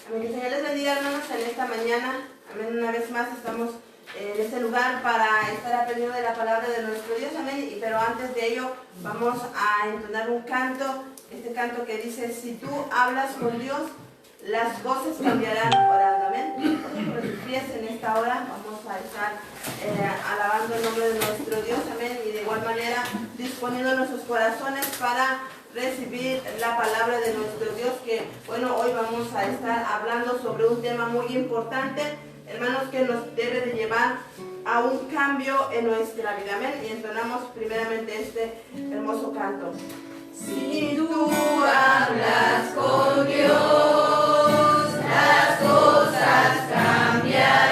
Amén. Que el Señor les bendiga, hermanos, en esta mañana. Amén. Una vez más estamos en este lugar para estar aprendiendo de la palabra de nuestro Dios. Amén. Pero antes de ello vamos a entonar un canto. Este canto que dice: si tú hablas con Dios, las cosas cambiarán orando. Amén. Por sus pies en esta hora vamos a estar alabando el nombre de nuestro Dios. Amén. Y de igual manera disponiendo nuestros corazones para recibir la palabra de nuestro Dios, que bueno, hoy vamos a estar hablando sobre un tema muy importante, hermanos, que nos debe de llevar a un cambio en nuestra vida. Amén. Y entonamos primeramente este hermoso canto. Si tú hablas con Dios, las cosas cambiarán.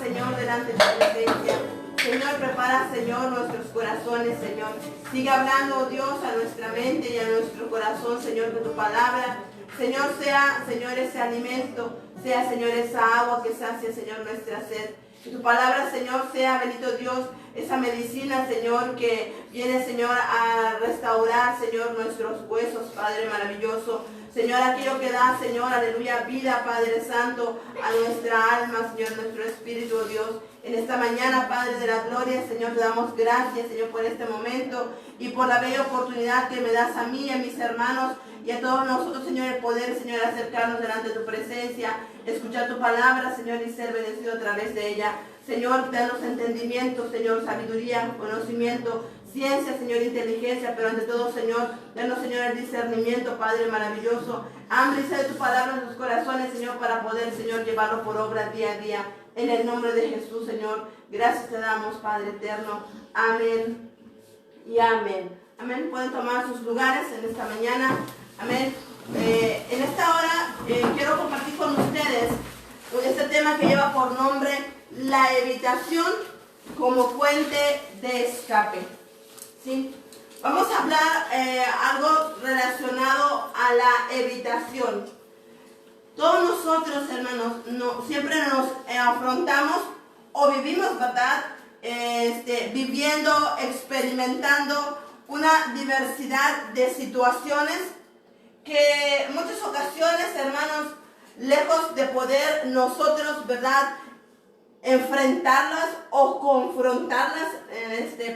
Señor, delante de tu presencia. Señor, prepara, Señor, nuestros corazones, Señor. Sigue hablando, oh Dios, a nuestra mente y a nuestro corazón, Señor, que tu palabra, Señor, sea, Señor, ese alimento, sea, Señor, esa agua que sacia, Señor, nuestra sed. Que tu palabra, Señor, sea, bendito Dios, esa medicina, Señor, que viene, Señor, a restaurar, Señor, nuestros huesos, Padre maravilloso. Señor, aquello que da, Señor, aleluya, vida, Padre Santo, a nuestra alma, Señor, nuestro espíritu, oh Dios. En esta mañana, Padre de la gloria, Señor, te damos gracias, Señor, por este momento y por la bella oportunidad que me das a mí y a mis hermanos y a todos nosotros, Señor, el poder, Señor, acercarnos delante de tu presencia, escuchar tu palabra, Señor, y ser bendecido a través de ella. Señor, danos entendimiento, Señor, sabiduría, conocimiento, ciencia, Señor, inteligencia, pero ante todo, Señor, danos, Señor, el discernimiento, Padre maravilloso, hambre y sed de tu palabra en sus corazones, Señor, para poder, Señor, llevarlo por obra día a día. En el nombre de Jesús, Señor, gracias te damos, Padre eterno. Amén y amén. Amén. Pueden tomar sus lugares en esta mañana. Amén. En esta hora quiero compartir con ustedes este tema que lleva por nombre la evitación como fuente de escape. ¿Sí? Vamos a hablar algo relacionado a la evitación. Todos nosotros, hermanos, siempre nos afrontamos o vivimos, ¿verdad? Viviendo, experimentando una diversidad de situaciones que en muchas ocasiones, hermanos, lejos de poder nosotros, ¿verdad?, enfrentarlas o confrontarlas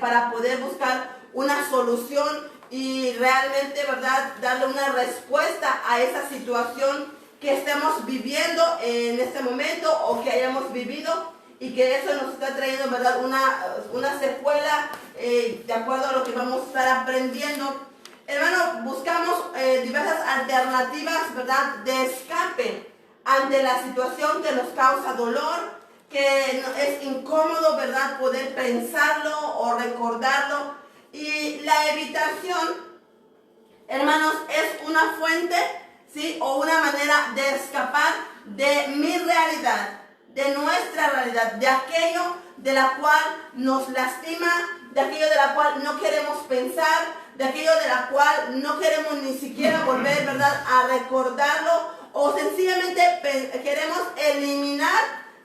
para poder buscar una solución y realmente, ¿verdad?, darle una respuesta a esa situación que estemos viviendo en este momento o que hayamos vivido y que eso nos está trayendo, ¿verdad?, una secuela de acuerdo a lo que vamos a estar aprendiendo. Hermano, buscamos diversas alternativas, ¿verdad?, de escape ante la situación que nos causa dolor, que es incómodo, ¿verdad?, poder pensarlo o recordarlo. Y la evitación, hermanos, es una fuente, ¿sí?, o una manera de escapar de mi realidad, de nuestra realidad, de aquello de la cual nos lastima, de aquello de la cual no queremos pensar, de aquello de la cual no queremos ni siquiera volver, ¿verdad?, a recordarlo, o sencillamente queremos eliminar,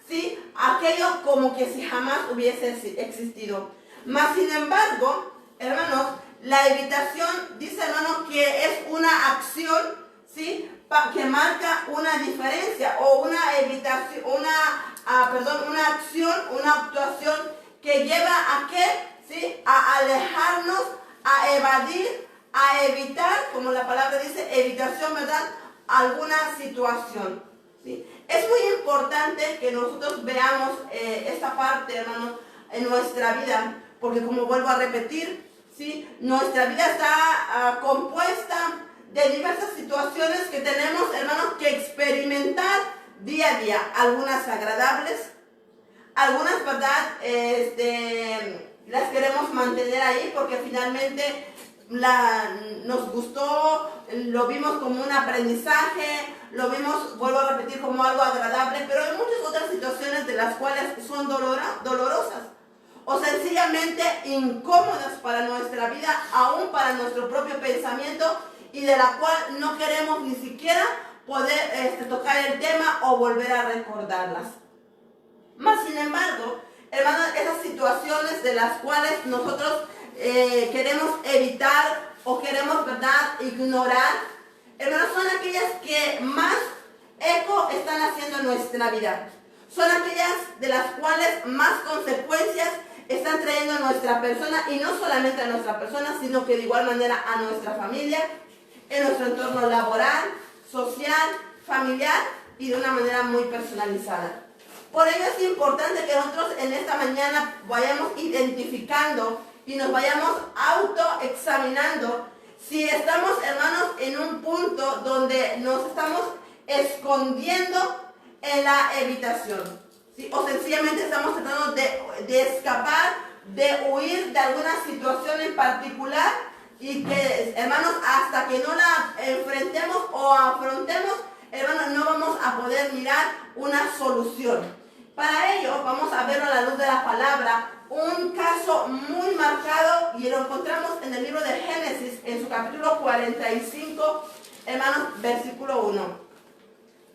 ¿sí?, aquello como que si jamás hubiese existido. Mas, sin embargo, hermanos, la evitación, dice, hermanos, que es una acción, ¿sí?, que marca una diferencia, o una evitación, una acción, una actuación que lleva a qué, ¿sí?, a alejarnos, a evadir, a evitar, como la palabra dice, evitación, ¿verdad?, alguna situación, ¿sí? Es muy importante que nosotros veamos esta parte, hermanos, en nuestra vida, porque como vuelvo a repetir, ¿sí?, nuestra vida está compuesta de diversas situaciones que tenemos, hermanos, que experimentar día a día, algunas agradables, algunas, ¿verdad?, las queremos mantener ahí porque finalmente nos gustó, lo vimos como un aprendizaje, lo vimos, vuelvo a repetir, como algo agradable, pero hay muchas otras situaciones de las cuales son dolorosas o sencillamente incómodas para nuestra vida, aún para nuestro propio pensamiento, y de la cual no queremos ni siquiera poder tocar el tema o volver a recordarlas. Mas, sin embargo, hermanos, esas situaciones de las cuales nosotros queremos evitar o queremos, ¿verdad?, ignorar, hermanos, son aquellas que más eco están haciendo en nuestra vida. Son aquellas de las cuales más consecuencias están trayendo a nuestra persona, y no solamente a nuestra persona, sino que de igual manera a nuestra familia, en nuestro entorno laboral, social, familiar y de una manera muy personalizada. Por ello es importante que nosotros en esta mañana vayamos identificando y nos vayamos autoexaminando si estamos, hermanos, en un punto donde nos estamos escondiendo en la evitación, ¿sí?, o sencillamente estamos tratando de escapar, de huir de alguna situación en particular, y que, hermanos, hasta que no la enfrentemos o afrontemos, hermanos, no vamos a poder mirar una solución. Para ello vamos a verlo a la luz de la palabra, un caso muy marcado y lo encontramos en el libro de Génesis, en su capítulo 45, hermanos, versículo 1.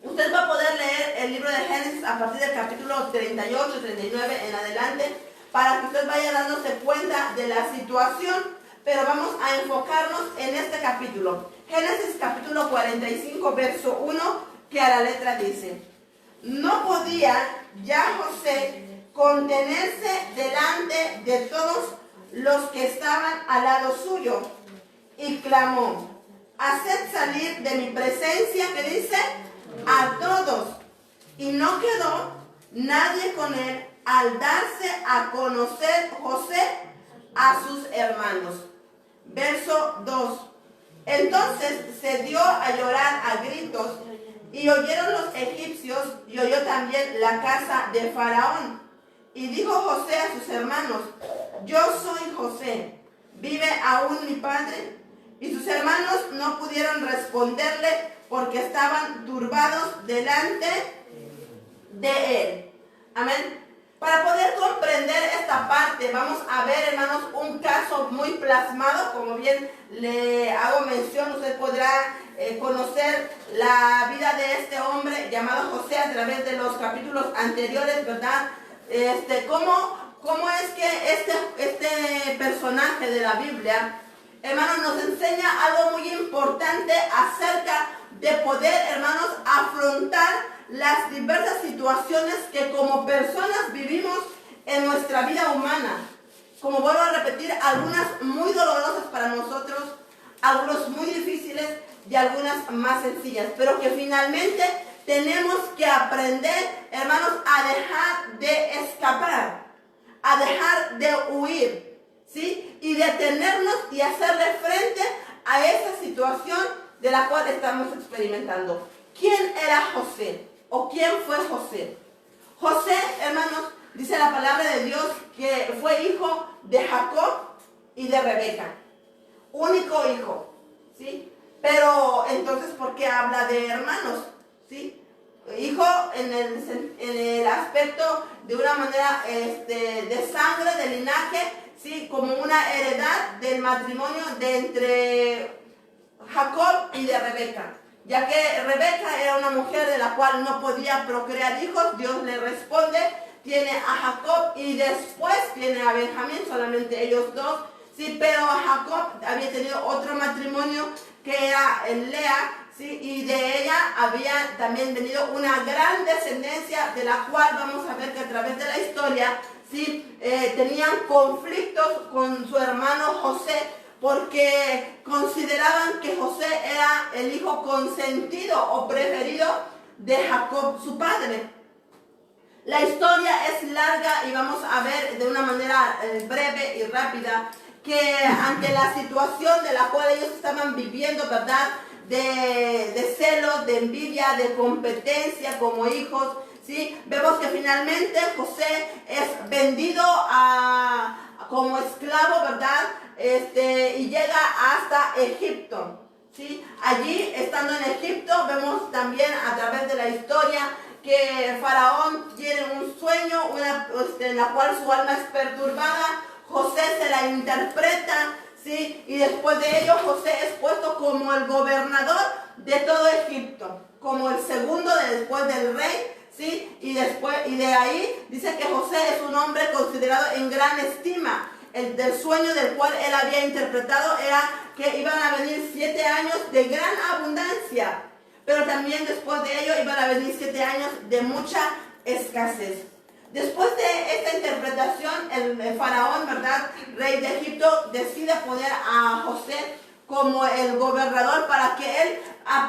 Usted va a poder leer el libro de Génesis a partir del capítulo 38, 39 en adelante, para que usted vaya dándose cuenta de la situación, pero vamos a enfocarnos en este capítulo. Génesis capítulo 45, verso 1, que a la letra dice: no podía ya José contenerse delante de todos los que estaban al lado suyo, y clamó: haced salir de mi presencia, que dice, a todos. Y no quedó nadie con él al darse a conocer José a sus hermanos. Verso 2. Entonces se dio a llorar a gritos, y oyeron los egipcios, y oyó también la casa de Faraón. Y dijo José a sus hermanos: yo soy José, ¿vive aún mi padre? Y sus hermanos no pudieron responderle, porque estaban turbados delante de él. Amén. Para poder comprender esta parte, vamos a ver, hermanos, un caso muy plasmado. Como bien le hago mención, usted podrá conocer la vida de este hombre llamado José a través de los capítulos anteriores, ¿verdad? ¿Cómo es que este personaje de la Biblia, hermanos, nos enseña algo muy importante acerca de poder, hermanos, afrontar las diversas situaciones que como personas vivimos en nuestra vida humana. Como vuelvo a repetir, algunas muy dolorosas para nosotros, algunas muy difíciles y algunas más sencillas, pero que finalmente tenemos que aprender, hermanos, a dejar de escapar, a dejar de huir, ¿sí? Y detenernos y hacerle frente a esa situación de la cual estamos experimentando. ¿Quién era José? ¿O quién fue José? José, hermanos, dice la palabra de Dios que fue hijo de Jacob y de Rebeca. Único hijo, ¿sí? Pero entonces, ¿por qué habla de hermanos? ¿Sí? Hijo en el aspecto de una manera de sangre, de linaje, ¿sí? Como una heredad del matrimonio de entre Jacob y de Rebeca. Ya que Rebeca era una mujer de la cual no podía procrear hijos, Dios le responde, tiene a Jacob y después tiene a Benjamín, solamente ellos dos, sí, pero Jacob había tenido otro matrimonio que era Lea, sí, y de ella había también venido una gran descendencia, de la cual vamos a ver que a través de la historia, sí, tenían conflictos con su hermano José, porque consideraban que José era el hijo consentido o preferido de Jacob, su padre. La historia es larga y vamos a ver de una manera breve y rápida que ante la situación de la cual ellos estaban viviendo, ¿verdad? De celos, de envidia, de competencia como hijos, ¿sí? Vemos que finalmente José es vendido como esclavo, ¿verdad? Y llega hasta Egipto, ¿sí? Allí, estando en Egipto, vemos también a través de la historia que Faraón tiene un sueño, en la cual su alma es perturbada. José se la interpreta, ¿sí? Y después de ello, José es puesto como el gobernador de todo Egipto, como el segundo después del rey, ¿sí? Y de ahí dice que José es un hombre considerado en gran estima. El del sueño del cual él había interpretado era que iban a venir 7 años de gran abundancia, pero también después de ello iban a venir 7 años de mucha escasez. Después de esta interpretación, el faraón, ¿verdad?, rey de Egipto, decide poner a José como el gobernador para que él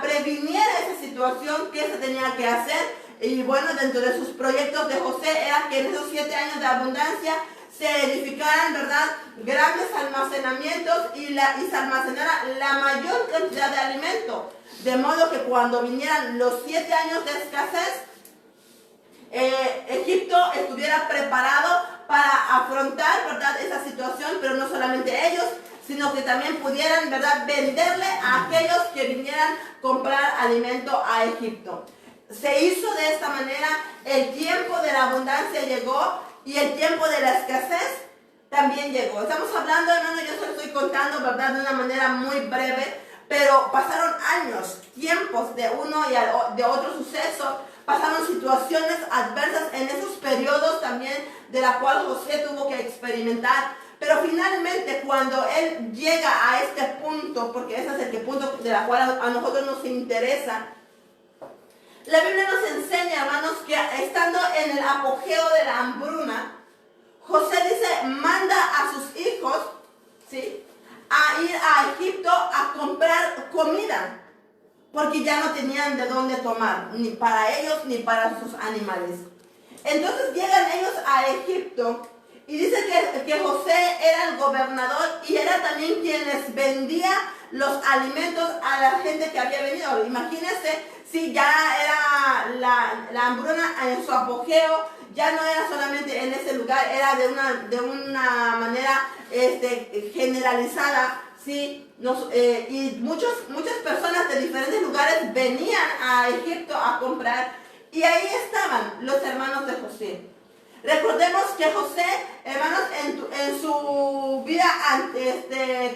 previniera esa situación que se tenía que hacer. Y bueno, dentro de sus proyectos de José era que en esos 7 años de abundancia se edificaran, ¿verdad?, grandes almacenamientos y se almacenara la mayor cantidad de alimento. De modo que cuando vinieran los 7 años de escasez, Egipto estuviera preparado para afrontar, ¿verdad?, esa situación, pero no solamente ellos, sino que también pudieran, ¿verdad?, venderle a aquellos que vinieran a comprar alimento a Egipto. Se hizo de esta manera, el tiempo de la abundancia llegó y el tiempo de la escasez también llegó. Estamos hablando, hermano, yo se lo estoy contando, ¿verdad?, de una manera muy breve, pero pasaron años, tiempos de uno y de otro suceso, pasaron situaciones adversas en esos periodos también de la cual José tuvo que experimentar. Pero finalmente cuando él llega a este punto, porque ese es el punto de la cual a nosotros nos interesa, la Biblia nos enseña, hermanos, que estando en el apogeo de la hambruna, José dice, manda a sus hijos, ¿sí?, a ir a Egipto a comprar comida, porque ya no tenían de dónde tomar, ni para ellos ni para sus animales. Entonces llegan ellos a Egipto y dice que José era el gobernador y era también quien les vendía los alimentos a la gente que había venido. Imagínense, si ya era la hambruna en su apogeo, ya no era solamente en ese lugar, era de una manera generalizada, ¿sí? Y muchas personas de diferentes lugares venían a Egipto a comprar, y ahí estaban los hermanos de José. Recordemos que José, hermanos, en su vida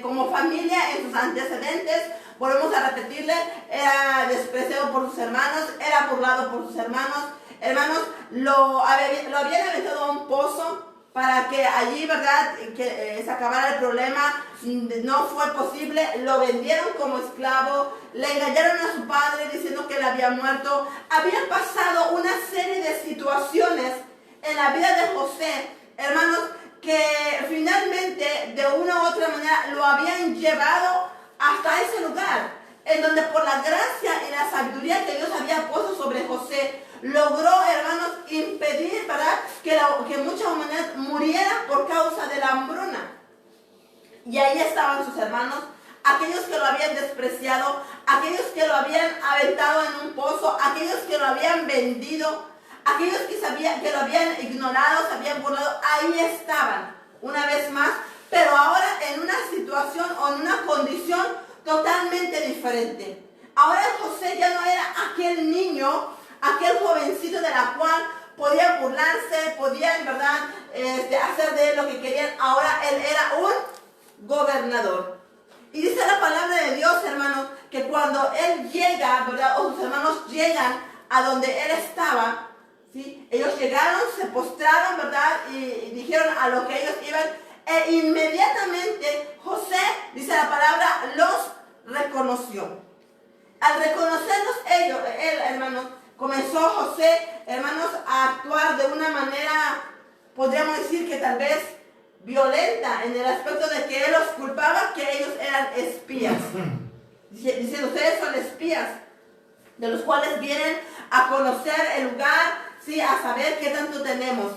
como familia, en sus antecedentes, volvemos a repetirle, era despreciado por sus hermanos, era burlado por sus hermanos. Hermanos, lo habían aventado a un pozo para que allí, ¿verdad?, que se acabara el problema. No fue posible, lo vendieron como esclavo, le engañaron a su padre diciendo que él había muerto. Habían pasado una serie de situaciones en la vida de José, hermanos, que finalmente de una u otra manera lo habían llevado hasta ese lugar, en donde por la gracia y la sabiduría que Dios había puesto sobre José, logró, hermanos, impedir, ¿verdad?, que mucha humanidad muriera por causa de la hambruna. Y ahí estaban sus hermanos, aquellos que lo habían despreciado, aquellos que lo habían aventado en un pozo, aquellos que lo habían vendido, aquellos que lo habían ignorado, se habían burlado. Ahí estaban, una vez más, pero ahora en una situación o en una condición totalmente diferente. Ahora José ya no era aquel niño, aquel jovencito de la cual podía burlarse, podía en verdad hacer de él lo que querían. Ahora él era un gobernador. Y dice la palabra de Dios, hermanos, que cuando él llega, ¿verdad?, o sus hermanos llegan a donde él estaba, ¿sí?, ellos llegaron, se postraron, ¿verdad?, y dijeron a lo que ellos iban, e inmediatamente José, dice la palabra, los reconoció. Al reconocerlos él, hermanos, comenzó José, hermanos, a actuar de una manera, podríamos decir que tal vez violenta, en el aspecto de que él los culpaba que ellos eran espías. Diciendo, ustedes son espías, de los cuales vienen a conocer el lugar, ¿sí?, a saber qué tanto tenemos,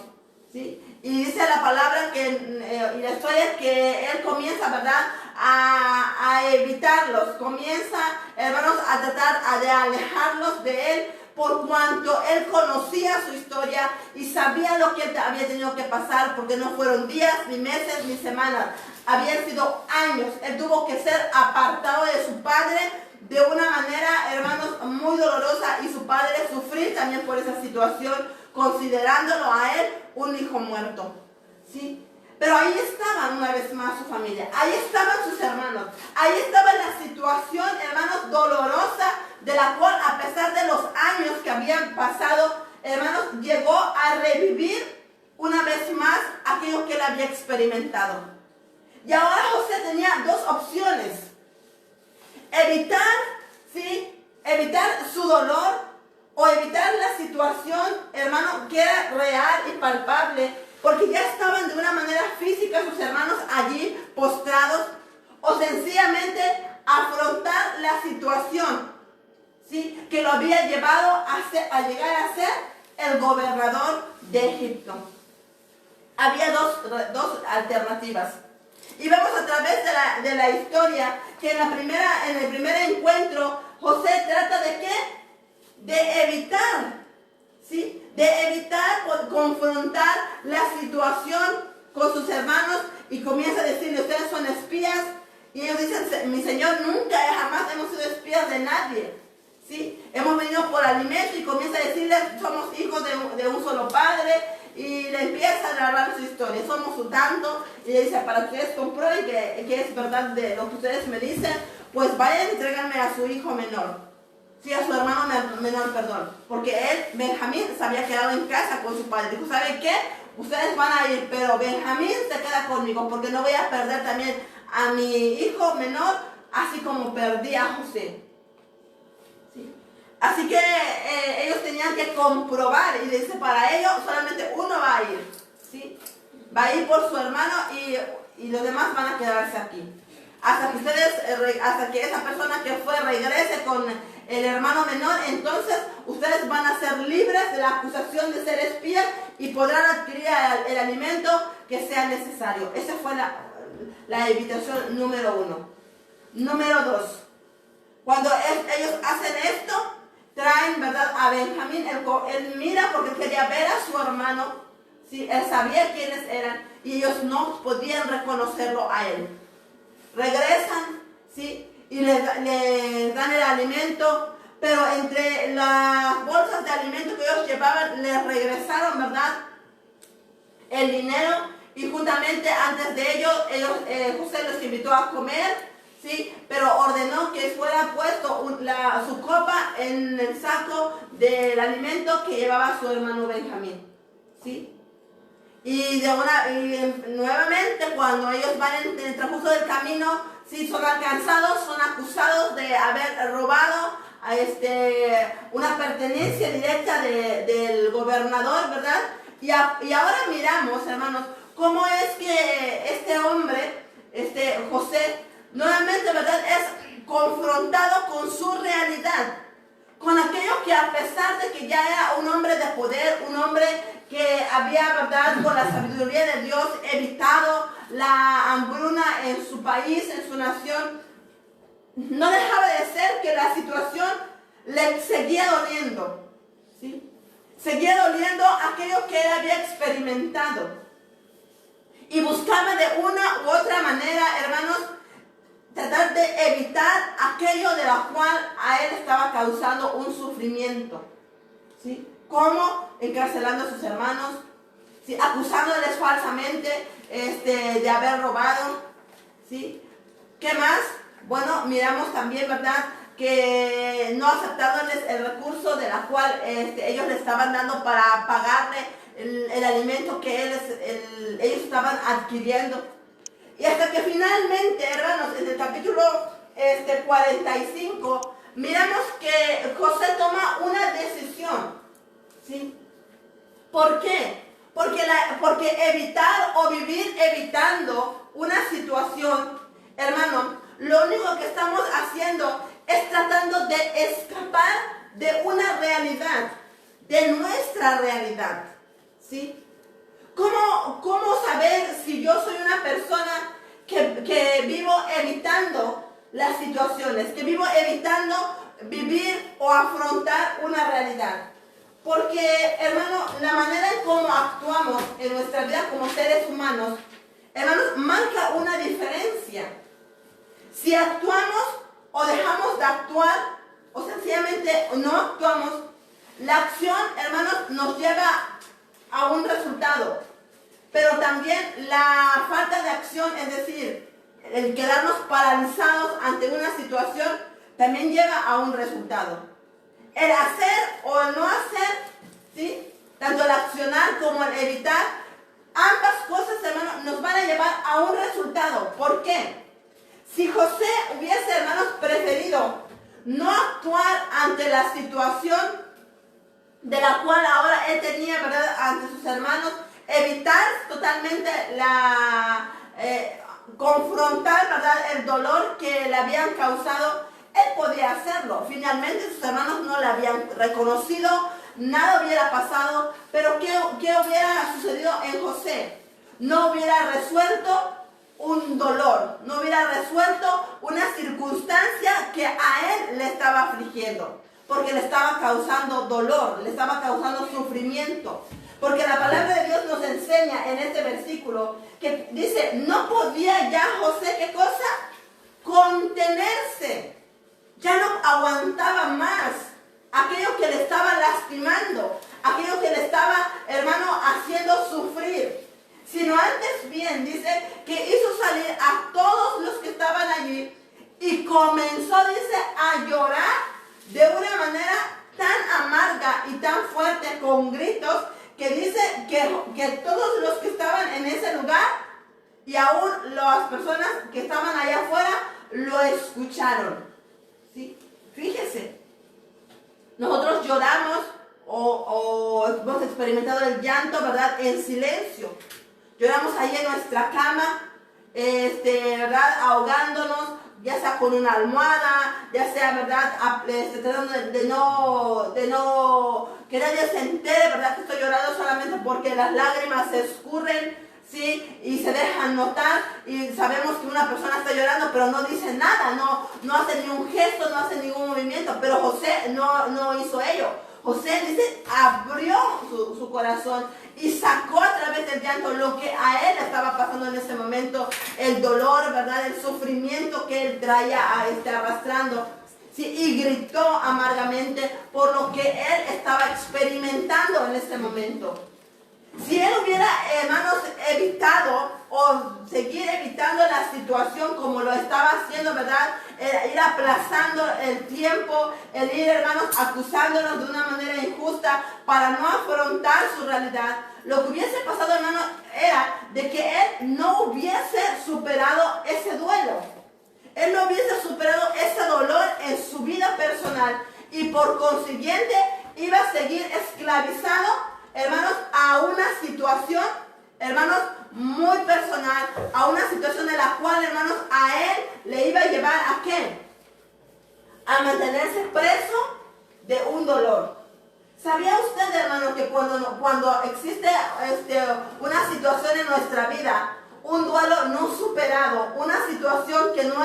¿sí? Y dice la palabra y la historia es que él comienza, ¿verdad?, a evitarlos, comienza, hermanos, a tratar de alejarlos de él, por cuanto él conocía su historia y sabía lo que él había tenido que pasar, porque no fueron días, ni meses, ni semanas, habían sido años. Él tuvo que ser apartado de su padre de una manera, hermanos, muy dolorosa, y su padre sufrir también por esa situación, considerándolo a él un hijo muerto, ¿sí? Pero ahí estaban una vez más su familia, ahí estaban sus hermanos, ahí estaba la situación, hermanos, dolorosa, de la cual, a pesar de los años que habían pasado, hermanos, llegó a revivir una vez más aquello que él había experimentado. Y ahora José tenía dos opciones: evitar, ¿sí?, evitar su dolor, o evitar la situación, hermano, que era real y palpable, porque ya estaban de una manera física sus hermanos allí postrados, o sencillamente afrontar la situación, ¿sí?, que lo había llevado a llegar a ser el gobernador de Egipto. Había dos alternativas. Y vemos a través de la historia que en el primer encuentro, José trata de ¿qué? De evitar, ¿sí?, de evitar confrontar la situación con sus hermanos, y comienza a decirle, ustedes son espías, y ellos dicen, mi señor, nunca, jamás hemos sido espías de nadie, ¿sí? Hemos venido por alimento, y comienza a decirles, somos hijos de un solo padre, y le empieza a narrar su historia. Somos un tanto, y le dice, para que ustedes comprueben que es verdad de lo que ustedes me dicen, pues vayan y tráiganme a su hijo menor. Sí, a su hermano menor, perdón. Porque él, Benjamín, se había quedado en casa con su padre. Dijo, ¿saben qué? Ustedes van a ir, pero Benjamín se queda conmigo, porque no voy a perder también a mi hijo menor, así como perdí a José. ¿Sí? Así que ellos tenían que comprobar, y dice, para ello solamente uno va a ir. ¿Sí? Va a ir por su hermano y los demás van a quedarse aquí. Hasta que esa persona que fue regrese con el hermano menor, entonces ustedes van a ser libres de la acusación de ser espías y podrán adquirir el alimento que sea necesario. Esa fue la invitación número 1. Número 2. Cuando ellos hacen esto, traen, ¿verdad?, a Benjamín. Él mira porque quería ver a su hermano. ¿Sí? Él sabía quiénes eran y ellos no podían reconocerlo a él. Regresan, ¿sí?, y les dan el alimento, pero entre las bolsas de alimento que ellos llevaban, les regresaron, ¿verdad?, el dinero, y juntamente antes de ello, José los invitó a comer, ¿sí?, pero ordenó que fuera puesto su copa en el saco del alimento que llevaba su hermano Benjamín, ¿sí? Y nuevamente, cuando ellos van en el transcurso del camino, sí, son alcanzados, son acusados de haber robado una pertenencia directa del gobernador, ¿verdad? Y ahora miramos, hermanos, cómo es que este hombre, José, nuevamente, ¿verdad?, es confrontado con su realidad, con aquello que, a pesar de que ya era un hombre de poder, un hombre que había, ¿verdad?, con la sabiduría de Dios, evitado la hambruna en su país, en su nación, no dejaba de ser que la situación le seguía doliendo, ¿sí? Seguía doliendo aquello que él había experimentado. Y buscaba de una u otra manera, hermanos, tratar de evitar aquello de la cual a él estaba causando un sufrimiento, ¿sí? Como encarcelando a sus hermanos, ¿sí?, acusándoles falsamente de haber robado, ¿sí? ¿Qué más? Bueno, miramos también, ¿verdad?, que no aceptándoles el recurso de la cual ellos le estaban dando para pagarle el alimento que ellos estaban adquiriendo. Y hasta que finalmente, hermanos, en el capítulo 45, miramos que José toma una decisión, ¿sí? ¿Por qué? Porque evitar o vivir evitando una situación, hermano, lo único que estamos haciendo es tratando de escapar de una realidad, de nuestra realidad, ¿sí? ¿Cómo saber si yo soy una persona que vivo evitando las situaciones, que vivo evitando vivir o afrontar una realidad? Porque, hermano, la manera en cómo actuamos en nuestra vida como seres humanos, hermanos, marca una diferencia. Si actuamos o dejamos de actuar, o sencillamente no actuamos, la acción, hermanos, nos lleva a un resultado. Pero también la falta de acción, es decir, el quedarnos paralizados ante una situación, también lleva a un resultado. El hacer o el no hacer, ¿sí?, tanto el accionar como el evitar, ambas cosas, hermanos, nos van a llevar a un resultado. ¿Por qué? Si José hubiese, hermanos, preferido no actuar ante la situación de la cual ahora él tenía, ¿verdad?, ante sus hermanos, evitar totalmente confrontar, ¿verdad?, el dolor que le habían causado, él podía hacerlo. Finalmente sus hermanos no le habían reconocido, nada hubiera pasado, pero ¿qué hubiera sucedido en José? No hubiera resuelto un dolor, no hubiera resuelto una circunstancia que a él le estaba afligiendo, porque le estaba causando dolor, le estaba causando sufrimiento. Porque la palabra de Dios nos enseña en este versículo que dice, no podía ya José, ¿qué cosa? Contenerse. Ya no aguantaba más aquello que le estaba lastimando, aquello que le estaba, hermano, haciendo sufrir, sino antes bien, dice, que hizo salir a todos los que estaban allí y comenzó, dice, a llorar de una manera tan amarga y tan fuerte, con gritos, que dice que todos los que estaban en ese lugar y aún las personas que estaban allá afuera lo escucharon. ¿Sí? Fíjese, nosotros lloramos o hemos experimentado el llanto, ¿verdad?, en silencio. Lloramos ahí en nuestra cama, ¿verdad?, ahogándonos, ya sea con una almohada, ya sea, ¿verdad?, tratando de no que nadie se entere, ¿verdad?, que estoy llorando solamente porque las lágrimas se escurren, ¿sí?, y se dejan notar, y sabemos que una persona está llorando, pero no dice nada, no hace ni un gesto, no hace ningún movimiento. Pero José no hizo ello. José, dice, abrió su corazón y sacó a través del llanto lo que a él estaba pasando en ese momento, el dolor, ¿verdad?, el sufrimiento que él traía arrastrando. Sí, y gritó amargamente por lo que él estaba experimentando en ese momento. Si él hubiera, hermanos, evitado o seguir evitando la situación como lo estaba haciendo, ¿verdad?, ir aplazando el tiempo, el ir, hermanos, acusándonos de una manera injusta para no afrontar su realidad, lo que hubiese pasado, hermanos, era de que él no hubiese superado ese duelo. Él no hubiese superado ese dolor en su vida personal y por consiguiente iba a seguir esclavizado, hermanos, a una situación, hermanos, muy personal, a una situación de la cual, hermanos, a él le iba a llevar ¿a qué? A mantenerse preso de un dolor. ¿Sabía usted, hermano, que cuando existe una situación en nuestra vida, un duelo no superado, una situación que no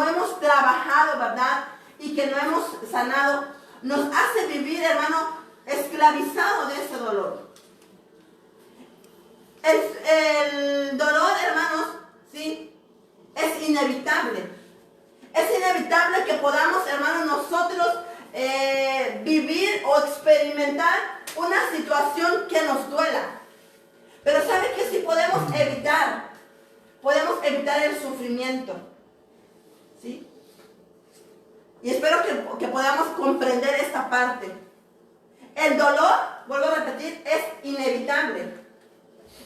hemos trabajado, ¿verdad?, y que no hemos sanado, nos hace vivir, hermano, esclavizado de ese dolor? El dolor, hermanos, ¿sí?, es inevitable. Es inevitable que podamos, hermanos, nosotros vivir o experimentar una situación que nos duela. Pero ¿sabe qué sí podemos evitar? Podemos evitar el sufrimiento. ¿Sí? Y espero que podamos comprender esta parte. El dolor, vuelvo a repetir, es inevitable.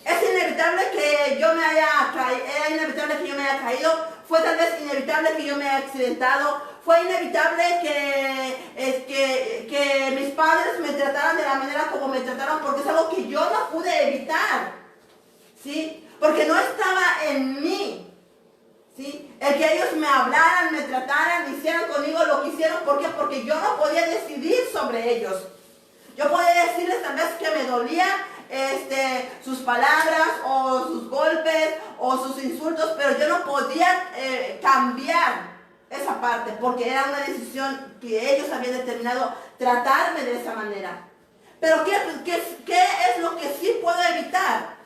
Es inevitable que yo me haya caído, era inevitable que yo me haya caído, fue tal vez inevitable que yo me haya accidentado, fue inevitable que mis padres me trataran de la manera como me trataron, porque es algo que yo no pude evitar, ¿sí? Porque no estaba en mí, ¿sí? El que ellos me hablaran, me trataran, hicieran conmigo lo que hicieron, ¿por qué? Porque yo no podía decidir sobre ellos. Yo podía decirles tal vez que me dolía sus palabras o sus golpes o sus insultos, pero yo no podía cambiar esa parte porque era una decisión que ellos habían determinado tratarme de esa manera. Pero ¿qué es lo que sí puedo evitar?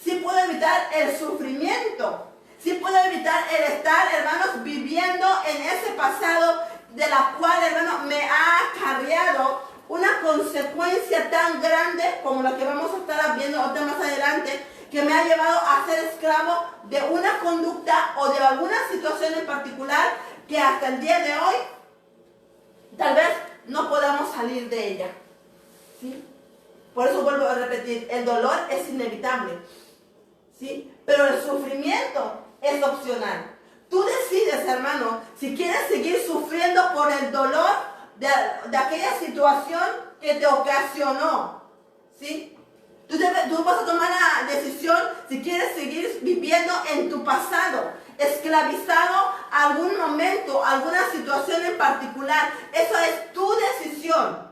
Sí puedo evitar el sufrimiento, sí puedo evitar el estar, hermanos, viviendo en ese pasado de la cual, hermano, me ha acarreado una consecuencia tan grande como la que vamos a estar viendo ahorita más adelante, que me ha llevado a ser esclavo de una conducta o de alguna situación en particular que hasta el día de hoy tal vez no podamos salir de ella. ¿Sí? Por eso vuelvo a repetir, el dolor es inevitable, ¿sí?, pero el sufrimiento es opcional. Tú decides, hermano, si quieres seguir sufriendo por el dolor de aquella situación que te ocasionó, ¿sí? Tú vas a tomar la decisión si quieres seguir viviendo en tu pasado, esclavizado a algún momento, alguna situación en particular. Eso es tu decisión,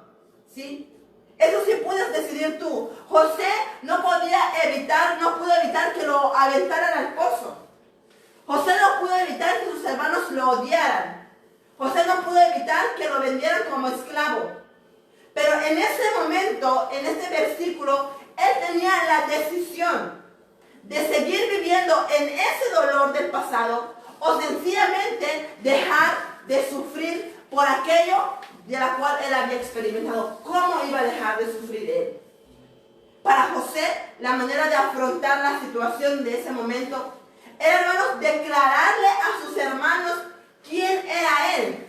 ¿sí? Eso sí puedes decidir tú. José no pudo evitar que lo aventaran al pozo. José no pudo evitar que sus hermanos lo odiaran. José no pudo evitar que lo vendieran como esclavo. Pero en ese momento, en este versículo, él tenía la decisión de seguir viviendo en ese dolor del pasado o sencillamente dejar de sufrir por aquello de la cual él había experimentado. ¿Cómo iba a dejar de sufrir él? para José, la manera de afrontar la situación de ese momento era, hermanos, declararle a sus hermanos quién era él.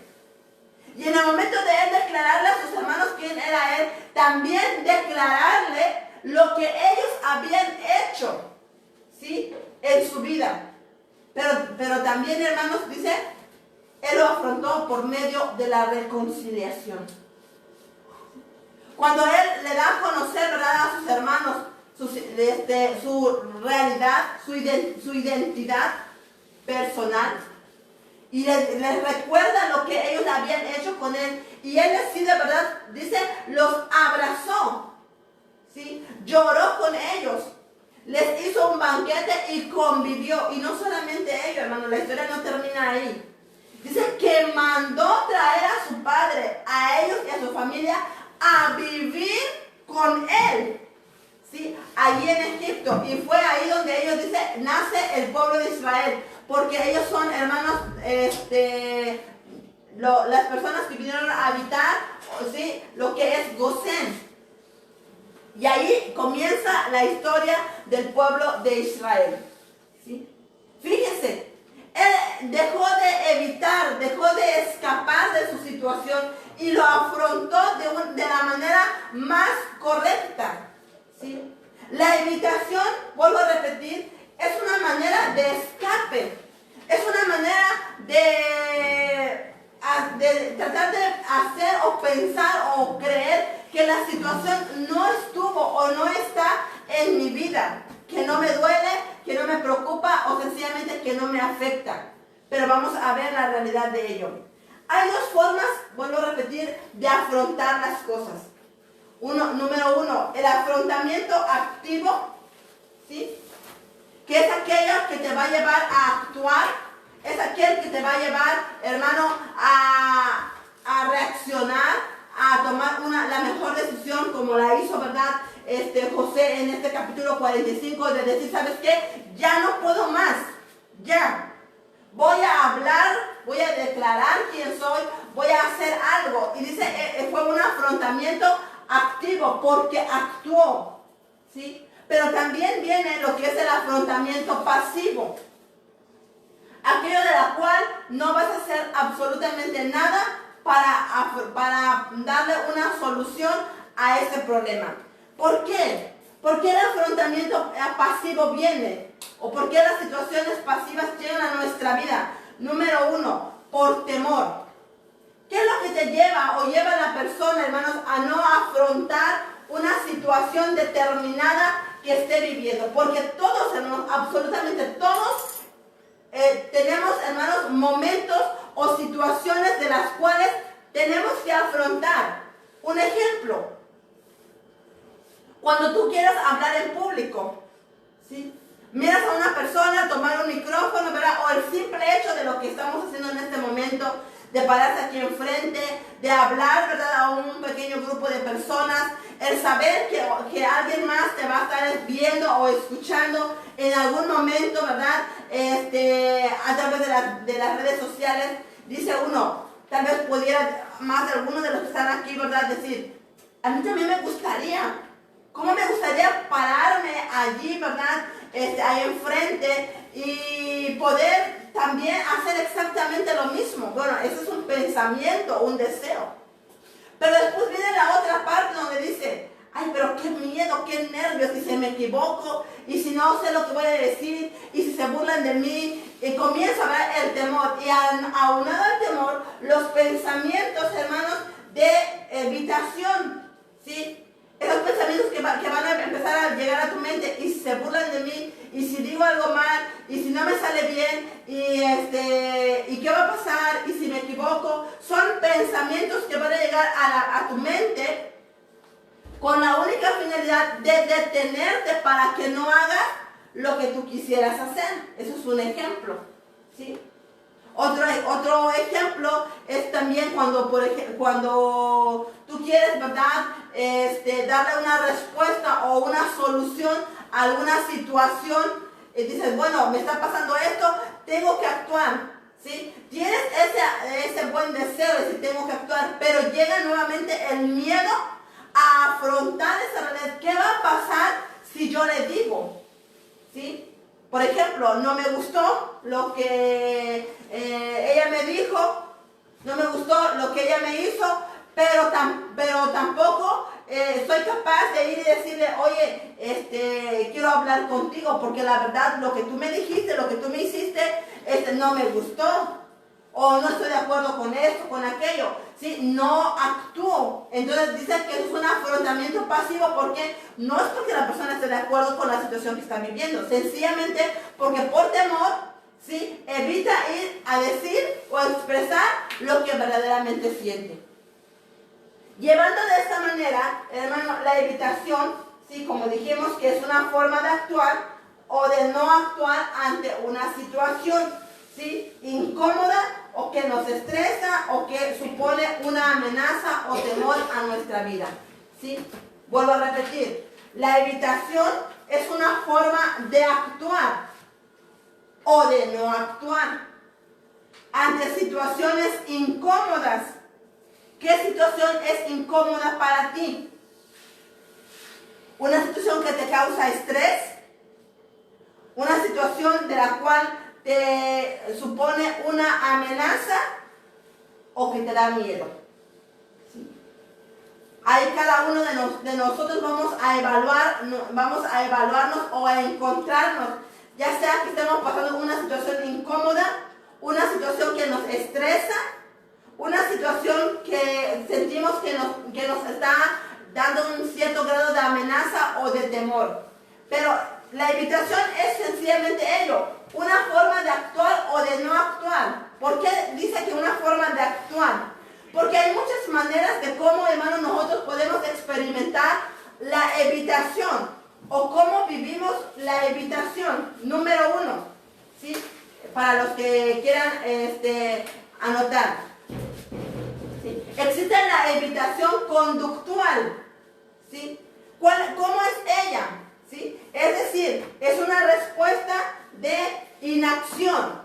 Y en el momento de él declararle a sus hermanos quién era él, también declararle lo que ellos habían hecho, ¿sí?, en su vida. Pero también, hermanos, dice, él lo afrontó por medio de la reconciliación. Cuando él le da a conocer, ¿verdad?, a sus hermanos su realidad, su identidad personal, y les recuerda lo que ellos habían hecho con él, y él decide, ¿verdad?, dice, los abrazó, ¿sí?, lloró con ellos, les hizo un banquete y convivió. Y no solamente ellos, hermano, la historia no termina ahí. Dice que mandó traer a su padre, a ellos y a su familia, a vivir con él, ¿sí?, allí en Egipto. Y fue ahí donde ellos, dice, nace el pueblo de Israel, porque ellos son, hermanos, las personas que vinieron a habitar, ¿sí?, lo que es Gosén. Y ahí comienza la historia del pueblo de Israel, ¿sí? Fíjense, él dejó de escapar de su situación y lo afrontó de la manera más correcta, ¿sí? La evitación, vuelvo a repetir, es una manera de escape, es una manera de tratar de hacer o pensar o creer que la situación no estuvo o no está en mi vida, que no me duele, que no me preocupa o sencillamente que no me afecta. Pero vamos a ver la realidad de ello. Hay dos formas, vuelvo a repetir, de afrontar las cosas. Número uno, el afrontamiento activo, ¿sí?, que es aquello que te va a llevar a actuar, es aquel que te va a llevar, hermano, a reaccionar, a tomar la mejor decisión, como la hizo, ¿verdad?, José en este capítulo 45, de decir, ¿sabes qué? Ya no puedo más, ya. Voy a hablar, voy a declarar quién soy, voy a hacer algo. Y dice, fue un afrontamiento activo porque actuó, ¿sí? Pero también viene lo que es el afrontamiento pasivo. Aquello de la cual no vas a hacer absolutamente nada para darle una solución a ese problema. ¿Por qué? ¿Por qué el afrontamiento pasivo viene? ¿O por qué las situaciones pasivas llegan a nuestra vida? Número uno, por temor. ¿Qué es lo que te lleva o lleva a la persona, hermanos, a no afrontar una situación determinada que esté viviendo? Porque todos, hermanos, absolutamente todos, tenemos, hermanos, momentos o situaciones de las cuales tenemos que afrontar. Un ejemplo, cuando tú quieras hablar en público, ¿sí?, miras a una persona tomar un micrófono, ¿verdad?, o el simple hecho de lo que estamos haciendo en este momento, de pararse aquí enfrente, de hablar, ¿verdad?, a un pequeño grupo de personas, el saber que alguien más te va a estar viendo o escuchando en algún momento, ¿verdad?, a través de las redes sociales, dice uno, tal vez pudiera más de algunos de los que están aquí, ¿verdad?, decir, a mí también me gustaría, ¿cómo me gustaría pararme allí, ¿verdad?, ahí enfrente y poder también hacer exactamente lo mismo? Bueno, ese es un pensamiento, un deseo. Pero después viene la otra parte donde dice, ay, pero qué miedo, qué nervios, si se me equivoco, y si no sé lo que voy a decir, y si se burlan de mí, y comienza a ver el temor. Y aunado al temor, los pensamientos, hermanos, de evitación, ¿sí? Esos pensamientos que van a empezar a llegar a tu mente, y si se burlan de mí, y si digo algo mal, y si no me sale bien, y qué va a pasar, y si me equivoco, son pensamientos que van a llegar a tu mente con la única finalidad de detenerte para que no hagas lo que tú quisieras hacer. Eso es un ejemplo, ¿sí? Otro ejemplo es también cuando tú quieres, ¿verdad?, darle una respuesta o una solución a alguna situación, y dices, bueno, me está pasando esto, tengo que actuar, ¿sí? Tienes ese buen deseo de decir tengo que actuar, pero llega nuevamente el miedo a afrontar esa realidad. ¿Qué va a pasar si yo le digo? ¿Sí? Por ejemplo, no me gustó lo que ella me dijo, no me gustó lo que ella me hizo, pero tampoco soy capaz de ir y decirle, oye, quiero hablar contigo, porque la verdad lo que tú me dijiste, lo que tú me hiciste, no me gustó, o no estoy de acuerdo con esto, con aquello, ¿sí? No actúo. Entonces dice que es un afrontamiento pasivo, porque no es porque la persona esté de acuerdo con la situación que está viviendo, sencillamente porque por temor, ¿sí?, evita ir a decir o a expresar lo que verdaderamente siente. Llevando de esta manera, hermano, la evitación, ¿sí?, como dijimos, que es una forma de actuar o de no actuar ante una situación, ¿sí?, incómoda o que nos estresa o que supone una amenaza o temor a nuestra vida, ¿sí? Vuelvo a repetir, la evitación es una forma de actuar o de no actuar ante situaciones incómodas. ¿Qué situación es incómoda para ti? ¿Una situación que te causa estrés? ¿Una situación de la cual te supone una amenaza o que te da miedo? ¿Sí? Ahí cada uno de nosotros vamos a evaluarnos o a encontrarnos, ya sea que estemos pasando una situación incómoda, una situación que nos estresa, una situación que sentimos que nos está dando un cierto grado de amenaza o de temor. Pero la evitación es sencillamente ello, una forma de actuar o de no actuar. ¿Por qué dice que una forma de actuar? Porque hay muchas maneras de cómo, hermanos, nosotros podemos experimentar la evitación o cómo vivimos la evitación. Número 1, ¿sí?, para los que quieran anotar. ¿Sí? Existe la evitación conductual, ¿sí? ¿Cómo es ella? ¿Sí? Es decir, es una respuesta de inacción,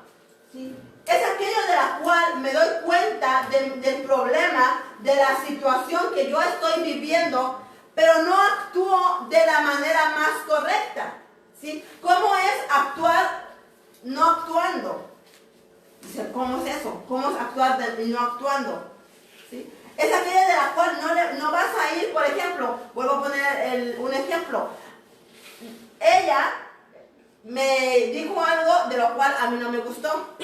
¿sí? Es aquello de la cual me doy cuenta del problema, de la situación que yo estoy viviendo, pero no actúo de la manera más correcta, ¿sí? ¿Cómo es actuar no actuando? Dice, ¿cómo es eso? ¿Cómo es actuar no actuando? ¿Sí? Es aquella de la cual no vas a ir, por ejemplo, vuelvo a poner un ejemplo. Ella me dijo algo de lo cual a mí no me gustó.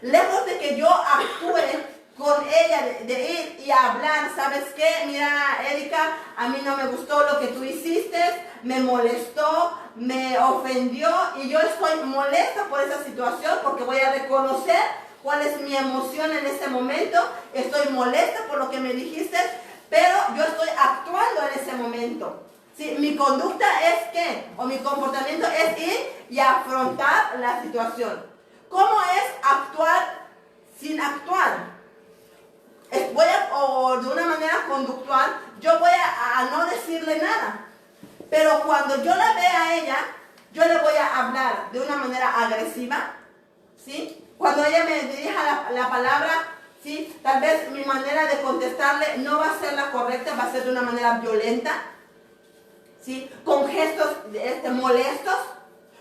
Lejos de que yo actúe con ella, de ir y hablar, ¿sabes qué? Mira, Erika, a mí no me gustó lo que tú hiciste, me molestó, me ofendió y yo estoy molesta por esa situación porque voy a reconocer cuál es mi emoción en ese momento. Estoy molesta por lo que me dijiste, pero yo estoy actuando en ese momento. ¿Sí? Mi conducta es ¿qué? O mi comportamiento es ir y afrontar la situación. ¿Cómo es actuar sin actuar? O de una manera conductual, yo voy a no decirle nada. Pero cuando yo la vea a ella, yo le voy a hablar de una manera agresiva, ¿sí? Cuando ella me dirija la palabra, ¿sí?, tal vez mi manera de contestarle no va a ser la correcta, va a ser de una manera violenta, ¿sí?, con gestos molestos,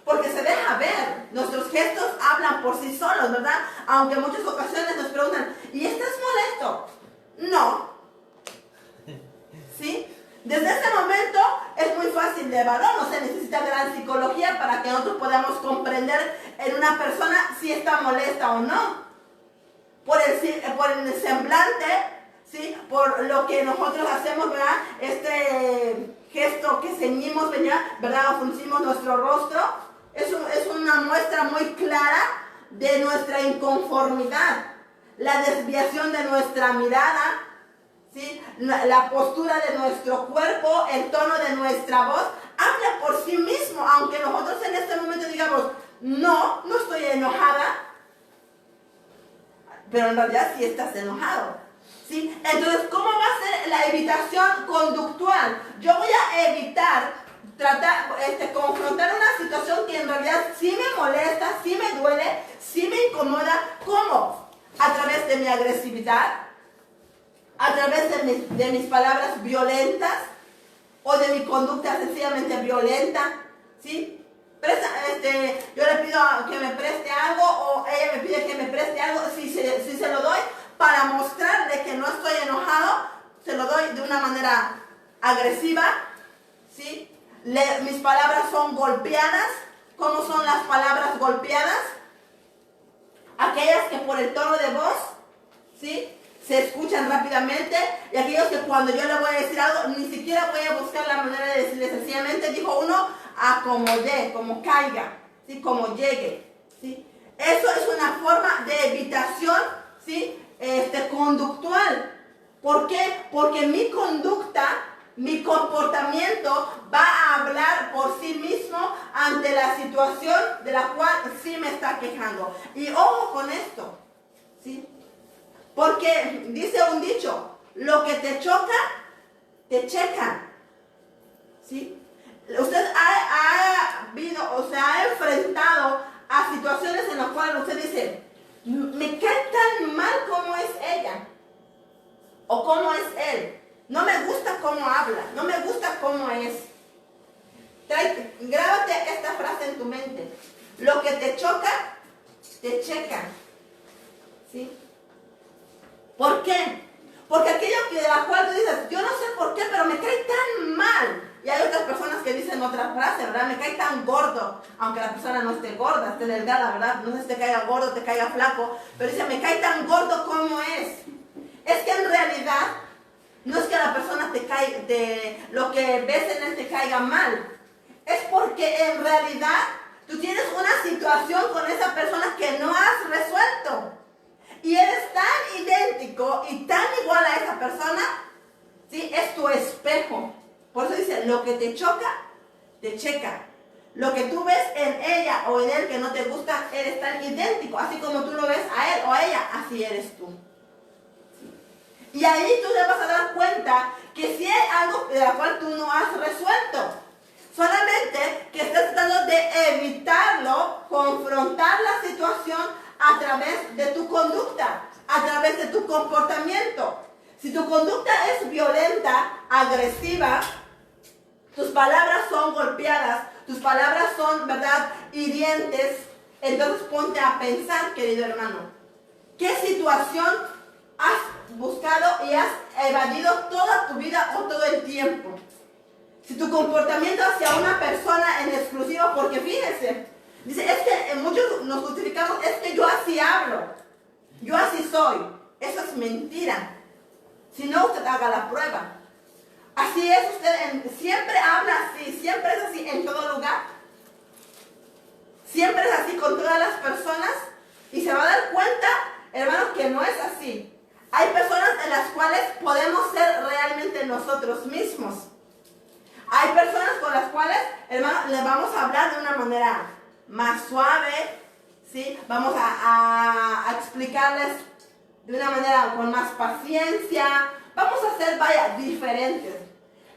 porque se deja ver, nuestros gestos hablan por sí solos, ¿verdad? Aunque en muchas ocasiones nos preguntan, ¿y estás molesto? No. ¿Sí? Desde ese momento es muy fácil de evaluar, no se necesita gran psicología para que nosotros podamos comprender en una persona si está molesta o no. Por el semblante, ¿sí?, por lo que nosotros hacemos, ¿verdad? Este gesto que ceñimos, ¿verdad? O fruncimos nuestro rostro, es una muestra muy clara de nuestra inconformidad. La desviación de nuestra mirada, ¿sí?, la postura de nuestro cuerpo, el tono de nuestra voz, habla por sí mismo, aunque nosotros en este momento digamos, no estoy enojada, pero en realidad sí estás enojado, ¿sí? Entonces, ¿cómo va a ser la evitación conductual? Yo voy a evitar confrontar una situación que en realidad sí me molesta, sí me duele, sí me incomoda. ¿Cómo? A través de mi agresividad, a través de mis palabras violentas o de mi conducta sencillamente violenta, ¿sí? Yo le pido que me preste algo o ella me pide que me preste algo, si se lo doy para mostrarle que no estoy enojado, se lo doy de una manera agresiva, ¿sí? Mis palabras son golpeadas. ¿Cómo son las palabras golpeadas? Aquellas que por el tono de voz, ¿sí?, se escuchan rápidamente, y aquellos que cuando yo le voy a decir algo, ni siquiera voy a buscar la manera de decirle, sencillamente dijo uno, acomodé, como caiga, ¿sí?, como llegue, ¿sí? Eso es una forma de evitación, ¿sí?, conductual. ¿Por qué? Porque mi conducta, mi comportamiento va a hablar por sí mismo ante la situación de la cual sí me está quejando. Y ojo con esto, ¿sí? Porque dice un dicho, lo que te choca, te checa, ¿sí? Usted ha enfrentado a situaciones en las cuales usted dice, me cae tan mal como es ella, o como es él, no me gusta cómo habla, no me gusta cómo es. Grábate esta frase en tu mente, lo que te choca, te checa, ¿sí? ¿Por qué? Porque aquello de la cual tú dices, yo no sé por qué, pero me cae tan mal. Y hay otras personas que dicen otra frase, ¿verdad? Me cae tan gordo, aunque la persona no esté gorda, esté delgada, ¿verdad? No sé si te caiga gordo, te caiga flaco, pero dice, me cae tan gordo como es. Es que en realidad, no es que la persona lo que ves en él te caiga mal. Es porque en realidad tú tienes una situación con esa persona que no has resuelto. Y eres tan idéntico y tan igual a esa persona, ¿sí? Es tu espejo. Por eso dice, lo que te choca, te checa. Lo que tú ves en ella o en él que no te gusta, eres tan idéntico. Así como tú lo ves a él o a ella, así eres tú. ¿Sí? Y ahí tú te vas a dar cuenta que si hay algo de la cual tú no has resuelto. Solamente que estás tratando de evitarlo, confrontar la situación a través de tu conducta, a través de tu comportamiento. Si tu conducta es violenta, agresiva, tus palabras son golpeadas, tus palabras son, ¿verdad?, hirientes, entonces ponte a pensar, querido hermano, ¿qué situación has buscado y has evadido toda tu vida o todo el tiempo? Si tu comportamiento hacia una persona en exclusivo, porque fíjese, dice, es que muchos nos justificamos, es que yo así hablo, yo así soy. Eso es mentira. Si no, usted haga la prueba. Así es, usted siempre habla así, siempre es así en todo lugar. Siempre es así con todas las personas y se va a dar cuenta, hermanos, que no es así. Hay personas en las cuales podemos ser realmente nosotros mismos. Hay personas con las cuales, hermanos, les vamos a hablar de una manera más suave, ¿sí? Vamos a explicarles de una manera con más paciencia. Vamos a ser, diferentes.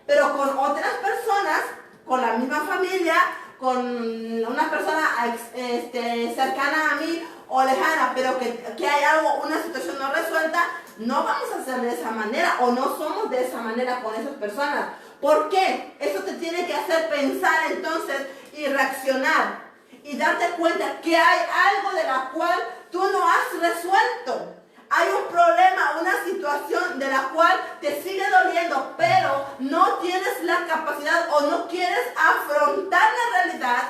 Pero con otras personas, con la misma familia, con una persona cercana a mí o lejana, pero que hay algo, una situación no resuelta, no vamos a hacer de esa manera o no somos de esa manera con esas personas. ¿Por qué? Eso te tiene que hacer pensar entonces y reaccionar y darte cuenta que hay algo de la cual tú no has resuelto. Hay un problema, una situación de la cual te sigue doliendo, pero no tienes la capacidad o no quieres afrontar la realidad,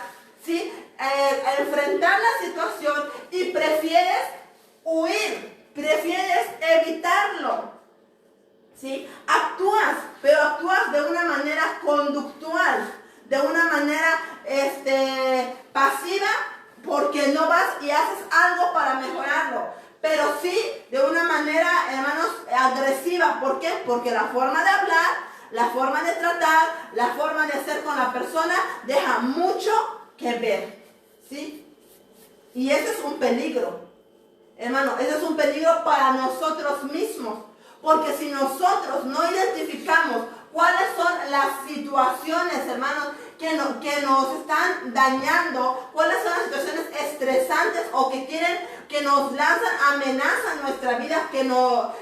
¿sí? Enfrentar la situación y prefieres huir, prefieres evitarlo, ¿sí? Actúas, pero actúas de una manera conductual, de una manera pasiva, porque no vas y haces algo para mejorarlo. Pero sí de una manera, hermanos, agresiva. ¿Por qué? Porque la forma de hablar, la forma de tratar, la forma de ser con la persona deja mucho que ver, ¿sí? Y ese es un peligro, hermano, ese es un peligro para nosotros mismos. Porque si nosotros no identificamos cuáles son las situaciones, hermanos, que nos están dañando, cuáles son las situaciones estresantes o que nos lanzan, amenazan nuestra vida, que nos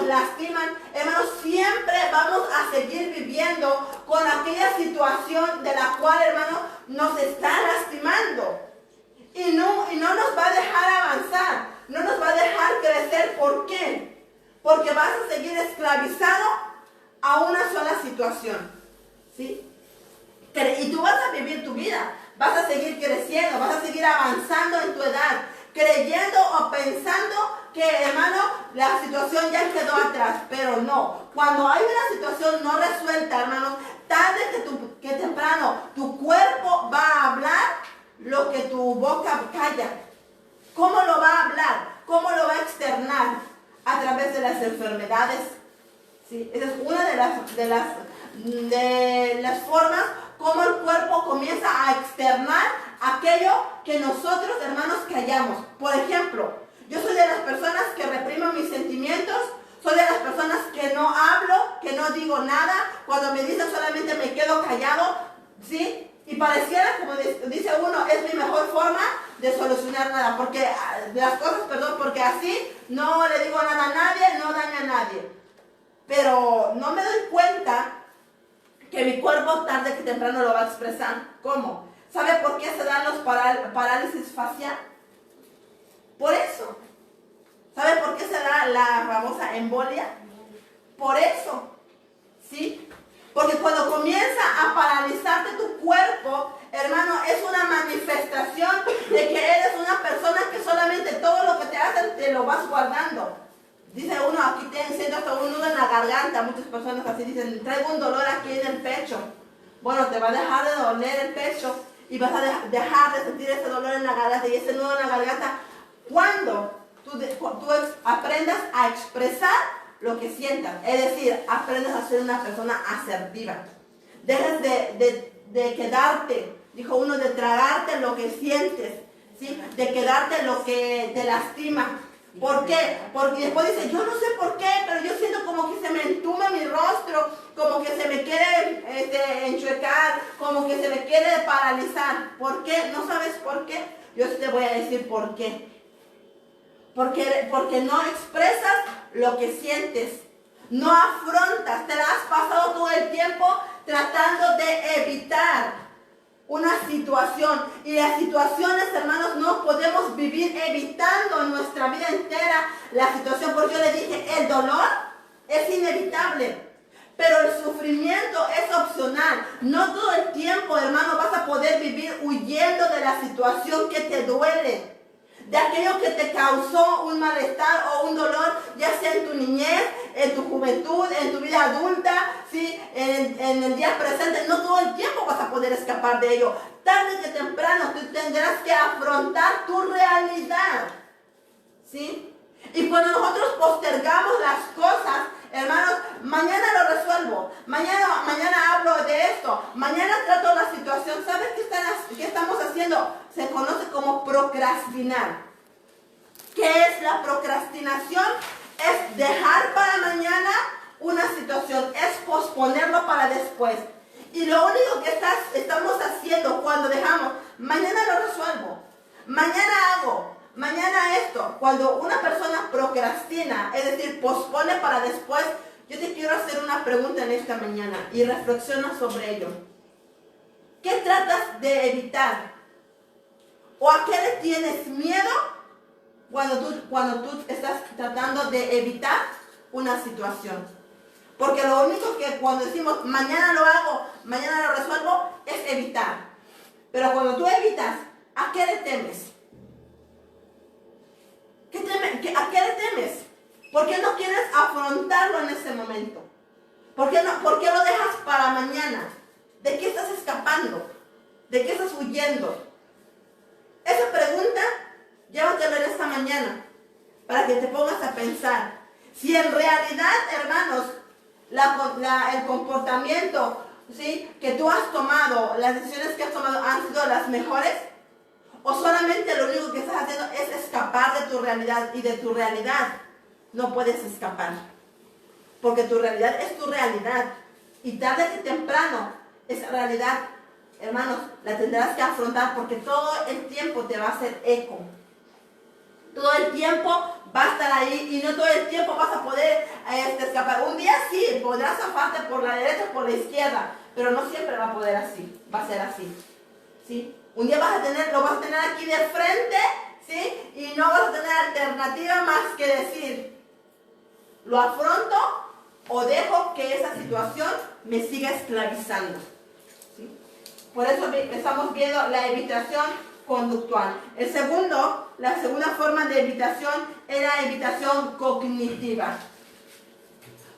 lastiman, hermanos, siempre vamos a seguir viviendo con aquella situación de la cual, hermanos, nos está lastimando. Y no nos va a dejar avanzar, no nos va a dejar crecer. ¿Por qué? Porque vas a seguir esclavizado a una sola situación, ¿sí? Y tú vas a vivir tu vida, vas a seguir creciendo, vas a seguir avanzando en tu edad, creyendo o pensando que, hermano, la situación ya quedó atrás, pero no. Cuando hay una situación no resuelta, hermanos, tarde que temprano, tu cuerpo va a hablar lo que tu boca calla. ¿Cómo lo va a hablar? ¿Cómo lo va a externar? A través de las enfermedades. ¿Sí? Esa es una de las formas como el cuerpo comienza a externar aquello que nosotros, hermanos, callamos. Por ejemplo, yo soy de las personas que reprimo mis sentimientos, soy de las personas que no hablo, que no digo nada. Cuando me dicen solamente me quedo callado, ¿sí? Y pareciera, como dice uno, es mi mejor forma de solucionar nada, porque así no le digo nada a nadie, no daño a nadie. Pero no me doy cuenta que mi cuerpo tarde que temprano lo va a expresar. ¿Cómo? ¿Sabe por qué se dan los parálisis facial? Por eso. ¿Sabe por qué se da la famosa embolia? Por eso. ¿Sí? Porque cuando comienza a paralizarte tu cuerpo, hermano, es una manifestación de que eres una persona que solamente todo lo que te hacen te lo vas guardando. Dice uno, aquí siento hasta un nudo en la garganta. Muchas personas así dicen, traigo un dolor aquí en el pecho. Bueno, te va a dejar de doler el pecho y vas a dejar de sentir ese dolor en la garganta y ese nudo en la garganta cuando tú aprendas a expresar lo que sientas, es decir, aprendes a ser una persona asertiva. Dejes de quedarte, dijo uno, de tragarte lo que sientes, ¿sí? De quedarte lo que te lastima. ¿Por qué? Porque después dice, yo no sé por qué, pero yo siento como que se me entume mi rostro, como que se me quiere enchuecar, como que se me quiere paralizar. ¿Por qué? ¿No sabes por qué? Yo te voy a decir por qué. Porque no expresas lo que sientes, no afrontas, te la has pasado todo el tiempo tratando de evitar una situación. Y las situaciones, hermanos, no podemos vivir evitando en nuestra vida entera la situación. Porque yo le dije, el dolor es inevitable, pero el sufrimiento es opcional. No todo el tiempo, hermano, vas a poder vivir huyendo de la situación que te duele, de aquello que te causó un malestar o un dolor, ya sea en tu niñez, en tu juventud, en tu vida adulta, ¿sí? en el día presente. No todo el tiempo vas a poder escapar de ello. Tarde que temprano tú tendrás que afrontar tu realidad, ¿sí? Y cuando nosotros postergamos las cosas, hermanos, mañana lo resuelvo, mañana hablo de esto, mañana trato la situación. ¿Sabes qué estamos haciendo? Se conoce como procrastinar. ¿Qué es la procrastinación? Es dejar para mañana una situación, es posponerlo para después. Y lo único que estamos haciendo cuando dejamos, mañana lo resuelvo, mañana hago, mañana esto. Cuando una persona procrastina, es decir, pospone para después, yo te quiero hacer una pregunta en esta mañana y reflexiona sobre ello. ¿Qué tratas de evitar? ¿O a qué le tienes miedo cuando tú estás tratando de evitar una situación? Porque lo único que cuando decimos mañana lo hago, mañana lo resuelvo, es evitar. Pero cuando tú evitas, ¿a qué le temes? ¿A qué le temes? ¿Por qué no quieres afrontarlo en ese momento? ¿Por qué lo dejas para mañana? ¿De qué estás escapando? ¿De qué estás huyendo? Esa pregunta, llévatela en esta mañana para que te pongas a pensar. Si en realidad, hermanos, el comportamiento, ¿sí?, que tú has tomado, las decisiones que has tomado han sido las mejores, o solamente lo único que estás haciendo es escapar de tu realidad, y de tu realidad no puedes escapar. Porque tu realidad es tu realidad, y tarde que temprano esa realidad hermanos, la tendrás que afrontar porque todo el tiempo te va a hacer eco. Todo el tiempo va a estar ahí y no todo el tiempo vas a poder escapar. Un día sí, podrás zafarte por la derecha o por la izquierda, pero no siempre va a poder así, va a ser así. ¿Sí? Un día lo vas a tener aquí de frente, ¿sí? Y no vas a tener alternativa más que decir, ¿lo afronto o dejo que esa situación me siga esclavizando? ¿Sí? Por eso estamos viendo la evitación conductual. La segunda forma de evitación era evitación cognitiva.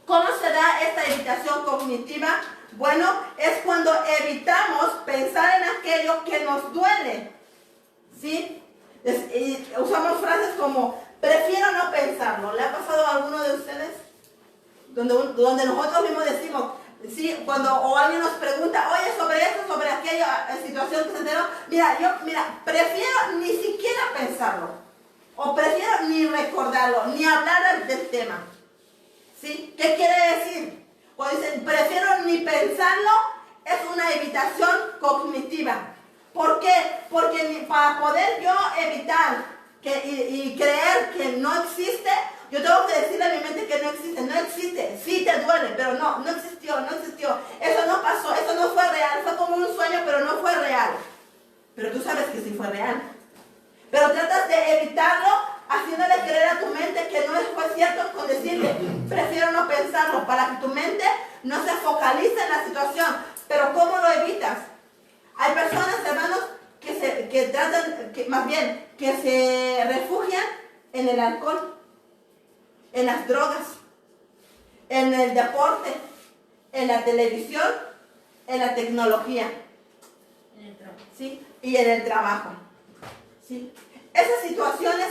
¿Cómo se da esta evitación cognitiva? Bueno, es cuando evitamos pensar en aquello que nos duele. ¿Sí? Y usamos frases como, prefiero no pensarlo. ¿Le ha pasado a alguno de ustedes? Donde nosotros mismos decimos, sí, o alguien nos pregunta, oye, sobre esto, sobre aquella situación que se enteró, prefiero ni siquiera pensarlo, o prefiero ni recordarlo, ni hablar del tema. ¿Sí? ¿Qué quiere decir? Cuando dicen, prefiero ni pensarlo, es una evitación cognitiva. ¿Por qué? Porque para poder yo evitar y creer que no existe, yo tengo que decirle a mi mente que no existe, sí te duele, pero no existió, eso no pasó, eso no fue real, fue como un sueño, pero no fue real. Pero tú sabes que sí fue real. Pero tratas de evitarlo, haciéndole creer a tu mente que no fue cierto, con decirle, prefiero no pensarlo, para que tu mente no se focalice en la situación. Pero ¿cómo lo evitas? Hay personas, hermanos, que se refugian en el alcohol, en las drogas, en el deporte, en la televisión, en la tecnología, ¿sí? Y en el trabajo, ¿sí? Esas situaciones,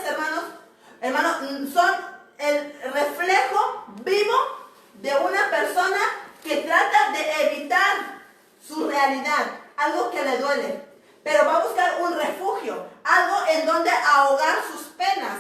hermanos, son el reflejo vivo de una persona que trata de evitar su realidad, algo que le duele, pero va a buscar un refugio, algo en donde ahogar sus penas,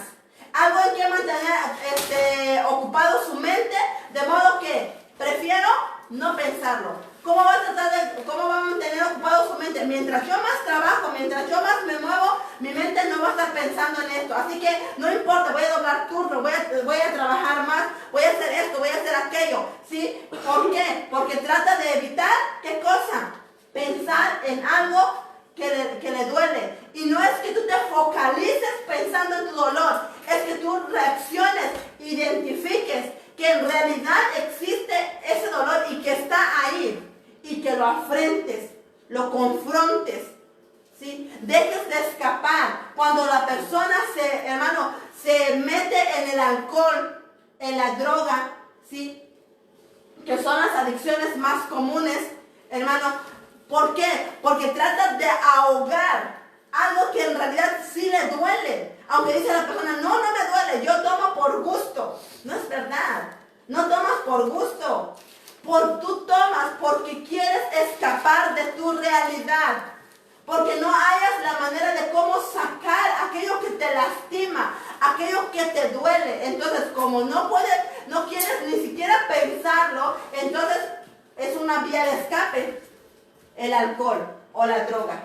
algo en que mantener ocupado su mente, de modo que prefiero no pensarlo. ¿Cómo va a mantener ocupado su mente? Mientras yo más trabajo, mientras yo más me muevo, mi mente no va a estar pensando en esto. Así que no importa, voy a doblar turno, voy a trabajar más, voy a hacer esto, voy a hacer aquello. ¿Sí? ¿Por qué? Porque trata de evitar, ¿qué cosa? Pensar en algo que le duele. Y no es que tú te focalices pensando en tu dolor, es que tú reacciones, identifiques que en realidad existe ese dolor y que está ahí, y que lo afrentes, lo confrontes, ¿sí? Dejes de escapar. Cuando la persona se mete en el alcohol, en la droga, ¿sí? Que son las adicciones más comunes, hermano. ¿Por qué? Porque trata de ahogar algo que en realidad sí le duele. Aunque dice la persona, no me duele, yo tomo por gusto. No es verdad. No tomas por gusto. Tú tomas porque quieres escapar de tu realidad. Porque no hayas la manera de cómo sacar aquello que te lastima, aquello que te duele. Entonces, como no quieres ni siquiera pensarlo, entonces es una vía de escape. El alcohol o la droga,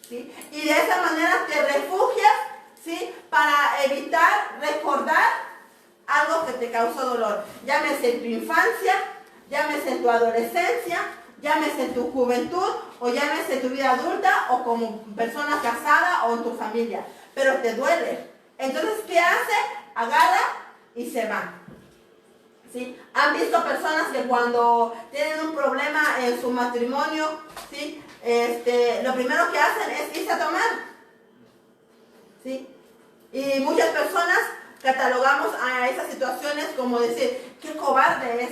¿sí? Y de esa manera te refugias, ¿sí? Para evitar recordar algo que te causó dolor. Llámese en tu infancia, llámese en tu adolescencia, llámese en tu juventud, o llámese en tu vida adulta, o como persona casada, o en tu familia. Pero te duele. Entonces, ¿qué hace? Agarra y se va. ¿Sí? ¿Han visto personas que cuando tienen un problema en su matrimonio, ¿sí? Lo primero que hacen es irse a tomar? ¿Sí? Y muchas personas catalogamos a esas situaciones como decir, qué cobarde es.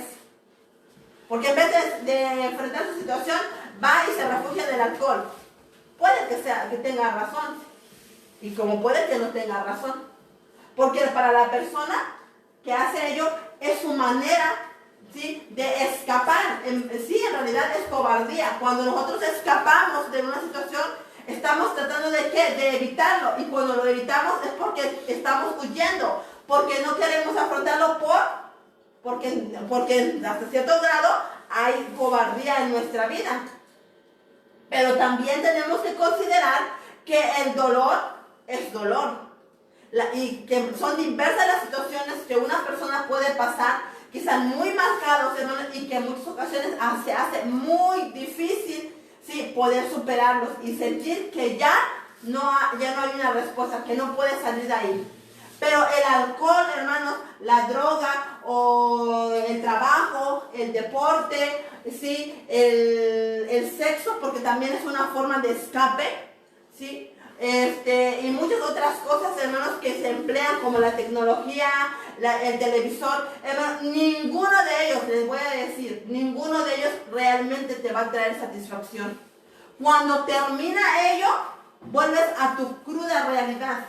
Porque en vez de enfrentar su situación, va y se refugia en el alcohol. Puede que tenga razón, y como puede que no tenga razón. Porque para la persona que hace ello, es su manera, ¿sí? De escapar. En realidad es cobardía. Cuando nosotros escapamos de una situación, estamos tratando de ¿qué? De evitarlo. Y cuando lo evitamos es porque estamos huyendo, porque no queremos afrontarlo porque hasta cierto grado hay cobardía en nuestra vida. Pero también tenemos que considerar que el dolor es dolor. Y que son diversas las situaciones que una persona puede pasar, que están muy marcados, hermanos, y que en muchas ocasiones se hace muy difícil, ¿sí?, poder superarlos y sentir que ya no hay una respuesta, que no puede salir de ahí. Pero el alcohol, hermanos, la droga o el trabajo, el deporte, ¿sí?, el sexo, porque también es una forma de escape, ¿sí?, y muchas otras cosas, hermanos, que se emplean, como la tecnología, el televisor. Hermanos, ninguno de ellos, les voy a decir, ninguno de ellos realmente te va a traer satisfacción. Cuando termina ello, vuelves a tu cruda realidad,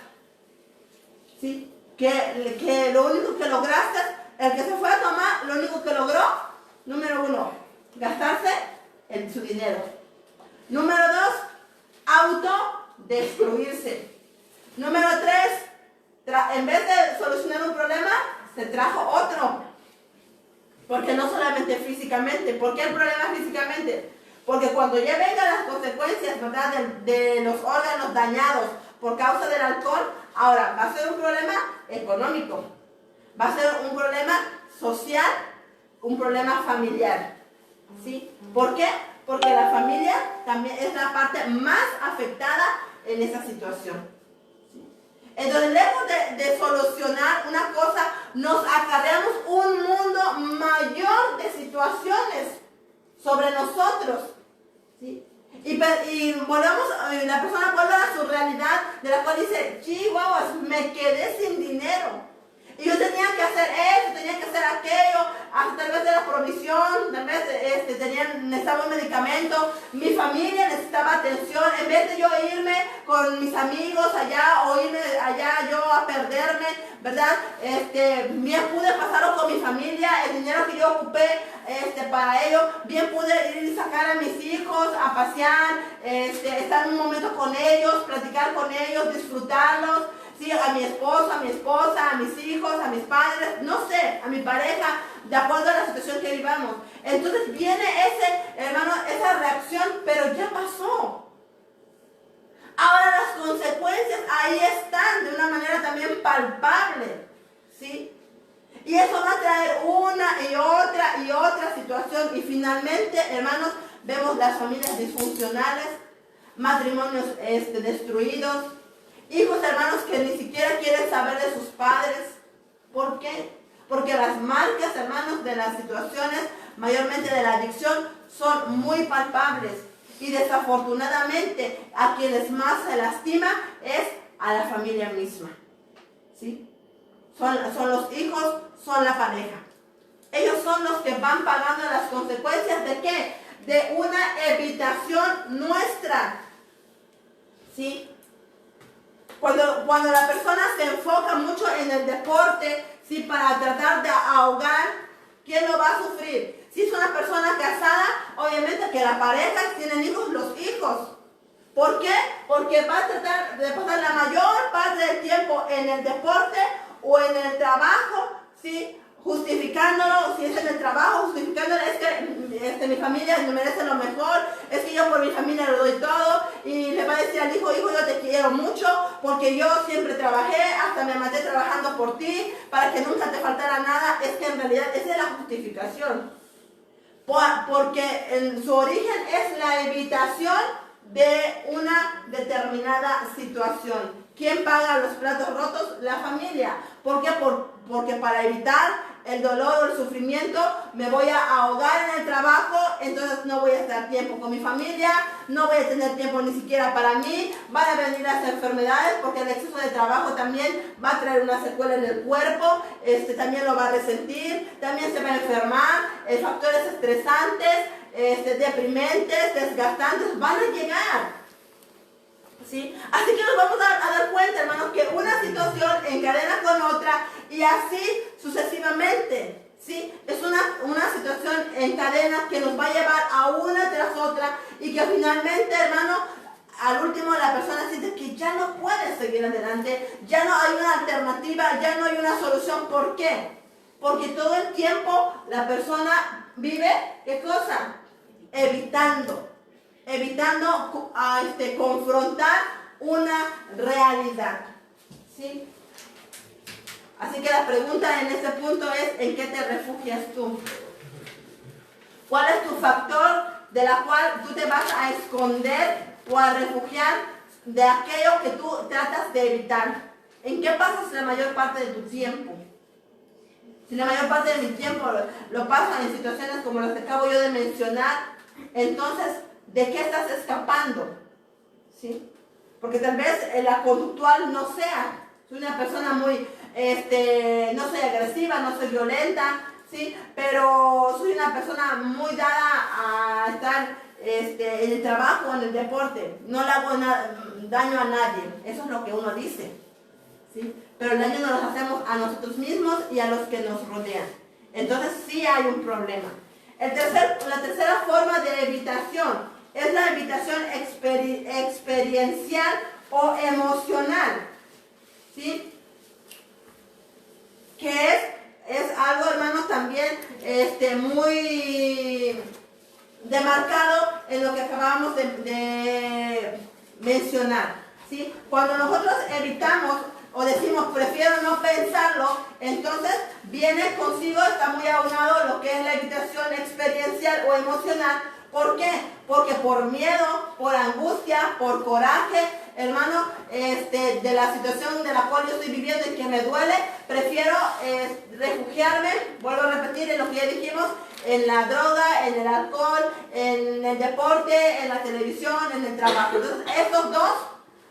¿sí? Que lo único que lograste, el que se fue a tomar, lo único que logró, número 1, gastarse su dinero. Número 2, autodestruirse. Número 3, en vez de solucionar un problema, se trajo otro. Porque no solamente físicamente. ¿Por qué el problema físicamente? Porque cuando ya vengan las consecuencias, ¿verdad?, de los órganos dañados por causa del alcohol, ahora va a ser un problema económico, va a ser un problema social, un problema familiar, ¿sí? ¿Por qué? Porque la familia también es la parte más afectada en esa situación, ¿sí? Entonces, lejos de solucionar una cosa, nos acarreamos un mundo mayor de situaciones sobre nosotros, ¿sí? Y volvemos, la persona vuelve a su realidad, de la cual dice, chihuahuas, me quedé sin dinero. Y yo tenía que hacer esto, tenía que hacer aquello, hasta tal vez de la provisión, tal vez necesitaba un medicamento, mi familia necesitaba atención. En vez de yo irme con mis amigos allá o irme allá yo a perderme, ¿verdad? Bien pude pasarlo con mi familia, el dinero que yo ocupé para ello, bien pude ir y sacar a mis hijos a pasear, estar un momento con ellos, platicar con ellos, disfrutarlos. Sí, a mi esposo, a mi esposa, a mis hijos, a mis padres, no sé, a mi pareja, de acuerdo a la situación que vivamos. Entonces viene esa reacción, pero ya pasó. Ahora las consecuencias ahí están de una manera también palpable, ¿sí? Y eso va a traer una y otra situación. Y finalmente, hermanos, vemos las familias disfuncionales, matrimonios destruidos, hijos, hermanos, que ni siquiera quieren saber de sus padres. ¿Por qué? Porque las marcas, hermanos, de las situaciones, mayormente de la adicción, son muy palpables. Y desafortunadamente, a quienes más se lastima es a la familia misma, ¿sí? Son los hijos, son la pareja. Ellos son los que van pagando las consecuencias ¿de qué? De una evitación nuestra, ¿sí? Cuando la persona se enfoca mucho en el deporte, ¿sí?, para tratar de ahogar, ¿quién lo va a sufrir? Si es una persona casada, obviamente que la pareja, si tienen hijos, los hijos. ¿Por qué? Porque va a tratar de pasar la mayor parte del tiempo en el deporte o en el trabajo, ¿sí?, justificándolo. Si es en el trabajo, justificándolo, es que mi familia me merece lo mejor, es que yo por mi familia lo doy todo, y le va a decir al hijo, hijo, yo te quiero mucho, porque yo siempre trabajé, hasta me maté trabajando por ti, para que nunca te faltara nada. Es que en realidad esa es la justificación, porque en su origen es la evitación de una determinada situación. ¿Quién paga los platos rotos? La familia. ¿Por qué? Porque para evitar el dolor o el sufrimiento me voy a ahogar en el trabajo, entonces no voy a estar tiempo con mi familia, no voy a tener tiempo ni siquiera para mí, van a venir las enfermedades, porque el exceso de trabajo también va a traer una secuela en el cuerpo, también lo va a resentir, también se va a enfermar, factores estresantes, deprimentes, desgastantes van a llegar. ¿Sí? Así que nos vamos a dar cuenta, hermanos, que una situación encadena con otra y así sucesivamente, ¿sí? Es una situación en cadena que nos va a llevar a una tras otra y que finalmente, hermano, al último la persona siente que ya no puede seguir adelante, ya no hay una alternativa, ya no hay una solución. ¿Por qué? Porque todo el tiempo la persona vive, ¿qué cosa? Evitando. evitando confrontar una realidad, ¿sí? Así que la pregunta en este punto es, ¿en qué te refugias tú? ¿Cuál es tu factor de la cual tú te vas a esconder o a refugiar de aquello que tú tratas de evitar? ¿En qué pasas la mayor parte de tu tiempo? Si la mayor parte de mi tiempo lo paso en situaciones como las que acabo yo de mencionar, entonces, ¿de qué estás escapando? ¿Sí? Porque tal vez la conductual no sea. Soy una persona muy, no soy agresiva, no soy violenta, ¿sí? Pero soy una persona muy dada a estar en el trabajo o en el deporte. No le hago daño a nadie. Eso es lo que uno dice, ¿sí? Pero el daño nos lo hacemos a nosotros mismos y a los que nos rodean. Entonces sí hay un problema. La tercera forma de evitación es la evitación experiencial o emocional, ¿sí? Que es algo, hermanos, también muy demarcado en lo que acabamos de mencionar, ¿sí? Cuando nosotros evitamos o decimos prefiero no pensarlo, entonces viene consigo, está muy aunado lo que es la evitación experiencial o emocional. ¿Por qué? Porque por miedo, por angustia, por coraje, hermano, de la situación de la cual yo estoy viviendo y que me duele, prefiero refugiarme, vuelvo a repetir en lo que ya dijimos, en la droga, en el alcohol, en el deporte, en la televisión, en el trabajo. Entonces, estos dos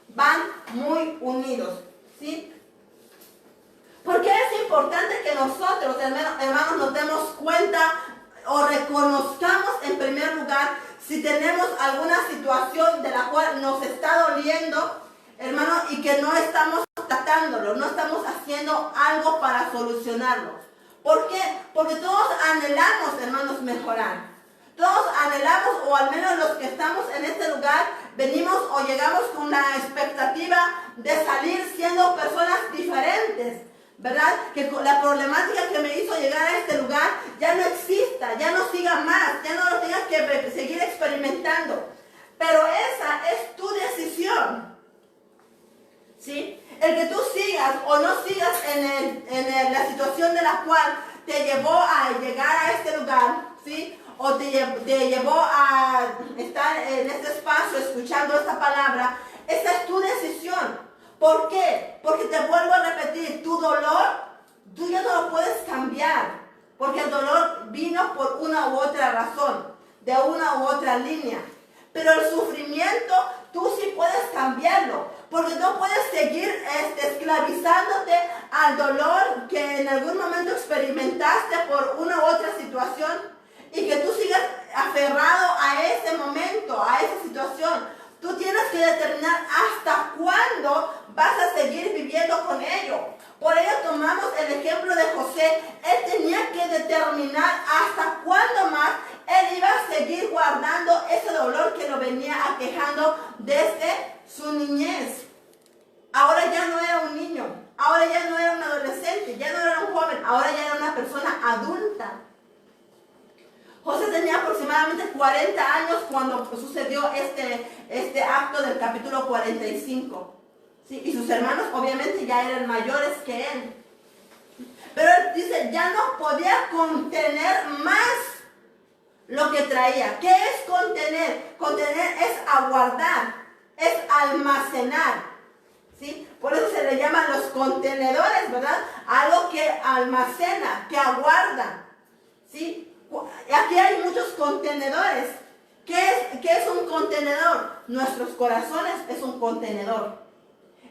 van muy unidos, ¿sí? Porque es importante que nosotros, hermanos, nos demos cuenta o reconozcamos en primer lugar si tenemos alguna situación de la cual nos está doliendo, hermano, y que no estamos tratándolo, no estamos haciendo algo para solucionarlo. ¿Por qué? Porque todos anhelamos, hermanos, mejorar. Todos anhelamos, o al menos los que estamos en este lugar, venimos o llegamos con la expectativa de salir siendo personas diferentes, ¿verdad? Que la problemática que me hizo llegar a este lugar ya no exista, ya no siga más, ya no lo tengas que seguir experimentando. Pero esa es tu decisión, ¿sí? El que tú sigas o no sigas en la situación de la cual te llevó a llegar a este lugar, ¿sí? O te llevó a estar en este espacio escuchando esta palabra, esa es tu decisión. ¿Por qué? Porque te vuelvo a repetir, tu dolor, tú ya no lo puedes cambiar, porque el dolor vino por una u otra razón, de una u otra línea. Pero el sufrimiento, tú sí puedes cambiarlo, porque no puedes seguir esclavizándote al dolor que en algún momento experimentaste por una u otra situación y que tú sigas aferrado a ese momento, a esa situación. Tú tienes que determinar hasta cuándo vas a seguir viviendo con ello. Por ello tomamos el ejemplo de José. Él tenía que determinar hasta cuándo más él iba a seguir guardando ese dolor que lo venía aquejando desde su niñez. Ahora ya no era un niño, ahora ya no era un adolescente, ya no era un joven, ahora ya era una persona adulta. José tenía aproximadamente 40 años cuando sucedió este acto del capítulo 45. ¿Sí? Y sus hermanos obviamente ya eran mayores que él. Pero él dice, ya no podía contener más lo que traía. ¿Qué es contener? Contener es aguardar, es almacenar. ¿Sí? Por eso se le llaman los contenedores, ¿verdad? Algo que almacena, que aguarda. ¿Sí? Aquí hay muchos contenedores. ¿Qué es un contenedor? Nuestros corazones es un contenedor.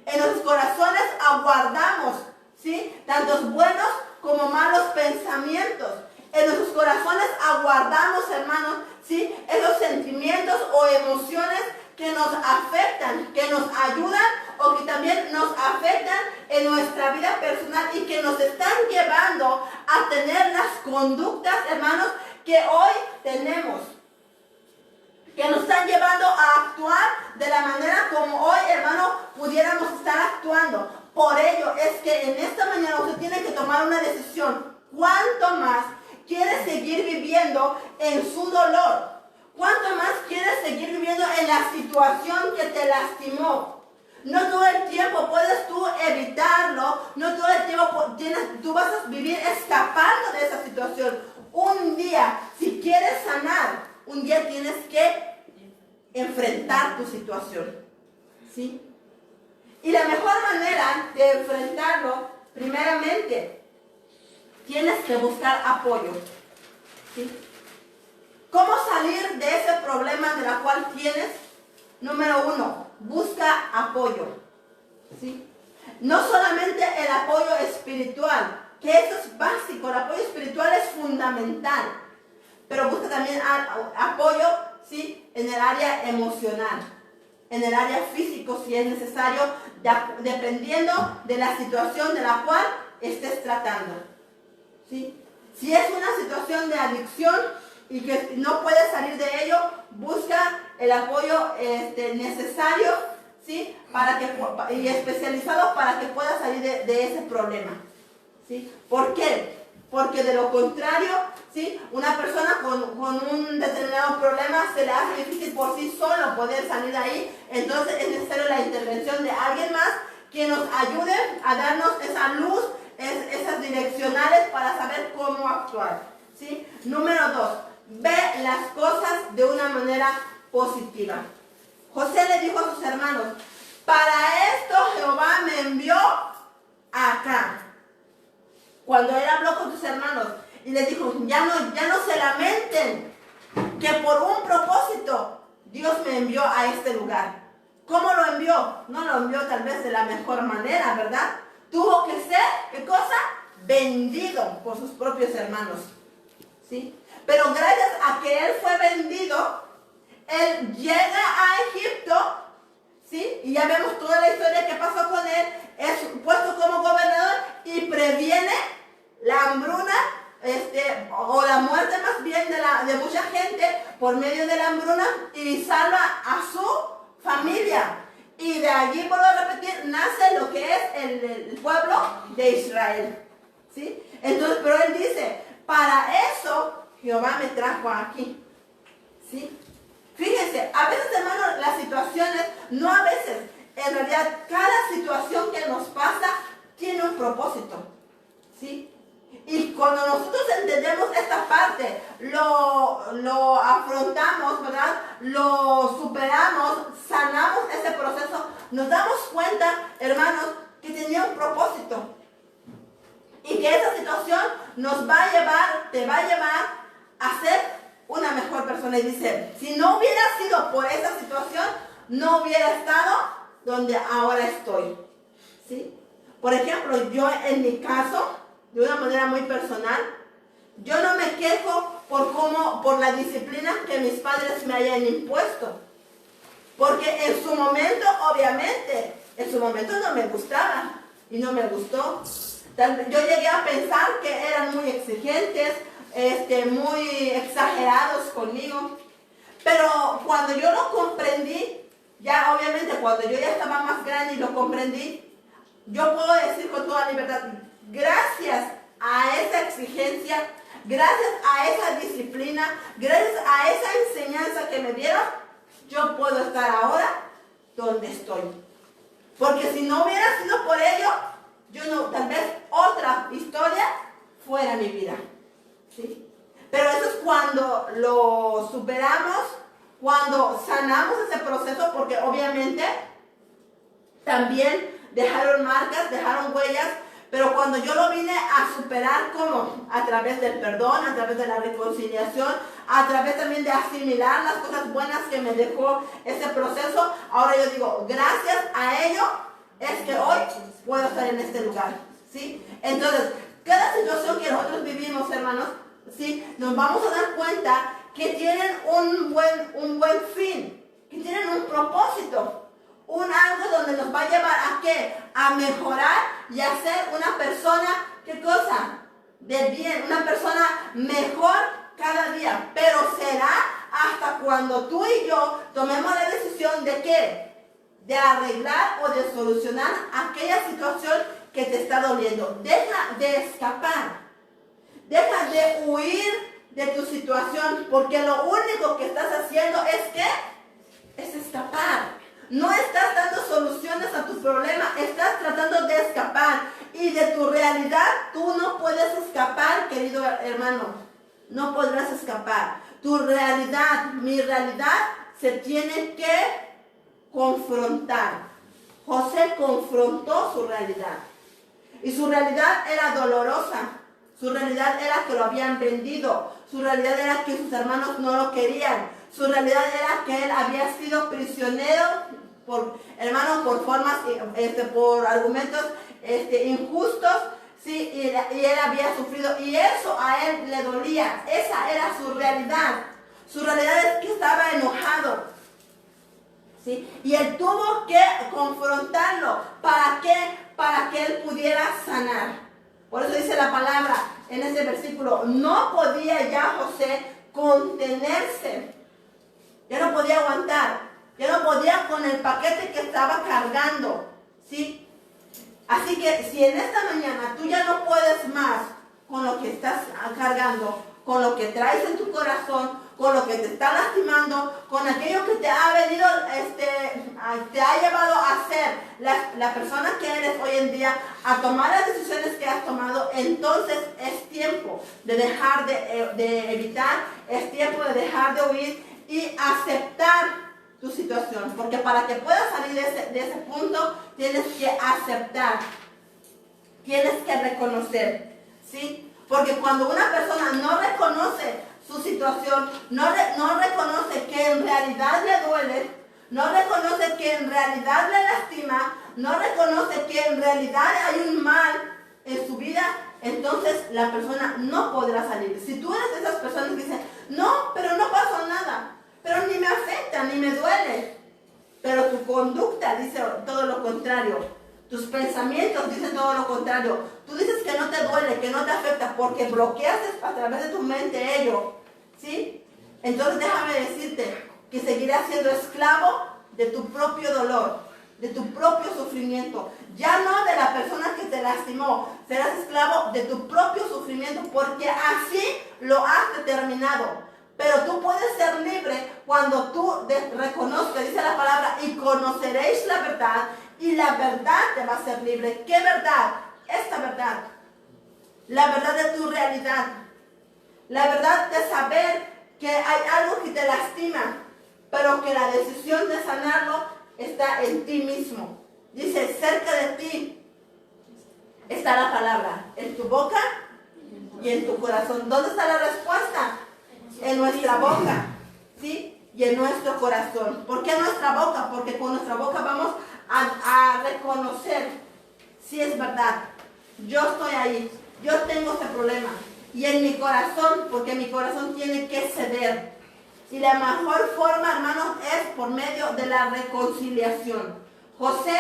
En nuestros corazones aguardamos, ¿sí? Tantos buenos como malos pensamientos. En nuestros corazones aguardamos, hermanos, ¿sí? Esos sentimientos o emociones que nos afectan, que nos ayudan o que también nos afectan en nuestra vida personal y que nos están llevando a tener las conductas, hermanos, que hoy tenemos. Que nos están llevando a actuar de la manera como hoy, hermano, pudiéramos estar actuando. Por ello es que en esta mañana usted tiene que tomar una decisión. ¿Cuánto más quiere seguir viviendo en su dolor? ¿Cuánto más quieres seguir viviendo en la situación que te lastimó? No todo el tiempo puedes tú evitarlo, no todo el tiempo tú vas a vivir escapando de esa situación. Un día, si quieres sanar, un día tienes que enfrentar tu situación, ¿sí? Y la mejor manera de enfrentarlo, primeramente, tienes que buscar apoyo, ¿sí? ¿Cómo salir de ese problema de la cual tienes? Número 1, busca apoyo, ¿sí? No solamente el apoyo espiritual, que eso es básico, el apoyo espiritual es fundamental, pero busca también apoyo, ¿sí?, en el área emocional, en el área físico si es necesario, dependiendo de la situación de la cual estés tratando, ¿sí? Si es una situación de adicción y que no puedes salir de ello, busca el apoyo necesario, ¿sí?, y especializado para que puedas salir de ese problema, ¿sí? ¿Por qué? Porque de lo contrario, ¿sí?, una persona con un determinado problema se le hace difícil por sí solo poder salir de ahí. Entonces es necesario la intervención de alguien más que nos ayude a darnos esa luz, esas direccionales para saber cómo actuar, ¿sí? Número 2, ve las cosas de una manera positiva. José le dijo a sus hermanos: para esto Jehová me envió acá. Cuando él habló con sus hermanos y les dijo: ya no se lamenten, que por un propósito Dios me envió a este lugar. ¿Cómo lo envió? No lo envió tal vez de la mejor manera, ¿verdad? Tuvo que ser, ¿qué cosa? Vendido por sus propios hermanos, ¿sí? Pero gracias a que él fue vendido, él llega a Egipto, ¿sí? Y ya vemos toda la historia que pasó con él. Es puesto como gobernador y previene la hambruna, o la muerte más bien de mucha gente por medio de la hambruna, y salva a su familia. Y de allí, vuelvo a repetir, nace lo que es el pueblo de Israel, ¿sí? Entonces, pero él dice: para eso Jehová me trajo aquí, ¿sí? Fíjense, a veces, hermanos, las situaciones, no a veces, en realidad, cada situación que nos pasa tiene un propósito, ¿sí? Y cuando nosotros entendemos esta parte, lo afrontamos, ¿verdad? Lo superamos, sanamos ese proceso, nos damos cuenta, hermanos, que tenía un propósito. Y que esa situación nos va a llevar, te va a llevar a ser una mejor persona. Y dice: si no hubiera sido por esa situación, no hubiera estado donde ahora estoy, ¿sí? Por ejemplo, yo en mi caso, de una manera muy personal, yo no me quejo por la disciplina que mis padres me hayan impuesto. Porque en su momento, obviamente, en su momento no me gustaba y no me gustó. Yo llegué a pensar que eran muy exigentes, muy exagerados conmigo. Pero cuando yo lo comprendí, ya obviamente cuando yo ya estaba más grande y lo comprendí, yo puedo decir con toda libertad: gracias a esa exigencia, gracias a esa disciplina, gracias a esa enseñanza que me dieron, yo puedo estar ahora donde estoy. Porque si no hubiera sido por ello, yo no, tal vez otra historia fuera mi vida, ¿sí? Pero eso es cuando lo superamos, cuando sanamos ese proceso, porque obviamente también dejaron marcas, dejaron huellas, pero cuando yo lo vine a superar, ¿cómo? A través del perdón, a través de la reconciliación, a través también de asimilar las cosas buenas que me dejó ese proceso. Ahora yo digo, gracias a ello es que hoy puedo estar en este lugar, ¿sí? Entonces, cada situación que nosotros vivimos, hermanos, ¿sí?, nos vamos a dar cuenta que tienen un buen fin, que tienen un propósito. Un algo donde nos va a llevar a ¿qué? A mejorar y a ser una persona, ¿qué cosa? De bien, una persona mejor cada día. Pero será hasta cuando tú y yo tomemos la decisión de ¿qué? De arreglar o de solucionar aquella situación que te está doliendo. Deja de escapar. Deja de huir de tu situación, porque lo único que estás haciendo es escapar. No estás dando soluciones a tu problema, estás tratando de escapar. Y de tu realidad tú no puedes escapar, querido hermano. No podrás escapar. Tu realidad, mi realidad, se tiene que confrontar. José confrontó su realidad. Y su realidad era dolorosa. Su realidad era que lo habían vendido. Su realidad era que sus hermanos no lo querían. Su realidad era que él había sido prisionero por formas, por argumentos injustos, ¿sí? Y él había sufrido. Y eso a él le dolía. Esa era su realidad. Su realidad es que estaba enojado, ¿sí? Y él tuvo que confrontarlo. ¿Para qué? Para que él pudiera sanar. Por eso dice la palabra en ese versículo, no podía ya José contenerse. Ya no podía aguantar. Ya no podía con el paquete que estaba cargando, ¿sí? Así que si en esta mañana tú ya no puedes más con lo que estás cargando, con lo que traes en tu corazón, con lo que te está lastimando, con aquello que te ha venido, te ha llevado a ser la persona que eres hoy en día, a tomar las decisiones que has tomado, entonces es tiempo de dejar de evitar, es tiempo de dejar de huir y aceptar tu situación. Porque para que puedas salir de ese punto, tienes que aceptar, tienes que reconocer, ¿sí? Porque cuando una persona no reconoce su situación, no reconoce que en realidad le duele, no reconoce que en realidad le lastima, no reconoce que en realidad hay un mal en su vida, entonces la persona no podrá salir. Si tú eres de esas personas que dicen, no, pero no pasó nada, pero ni me afecta, ni me duele, pero tu conducta dice todo lo contrario. Tus pensamientos dicen todo lo contrario. Tú dices que no te duele, que no te afecta, porque bloqueas a través de tu mente ello, ¿sí? Entonces déjame decirte que seguirás siendo esclavo de tu propio dolor, de tu propio sufrimiento. Ya no de la persona que te lastimó, serás esclavo de tu propio sufrimiento, porque así lo has determinado. Pero tú puedes ser libre cuando tú reconozcas, dice la palabra, y conoceréis la verdad, y la verdad te va a hacer libre. ¿Qué verdad? Esta verdad. La verdad de tu realidad. La verdad de saber que hay algo que te lastima, pero que la decisión de sanarlo está en ti mismo. Dice, cerca de ti está la palabra, en tu boca y en tu corazón. ¿Dónde está la respuesta? En nuestra boca, ¿sí? Y en nuestro corazón. ¿Por qué en nuestra boca? Porque con nuestra boca vamos a reconocer si es verdad. Yo estoy ahí, yo tengo ese problema. Y en mi corazón, porque mi corazón tiene que ceder. Y la mejor forma, hermanos, es por medio de la reconciliación. José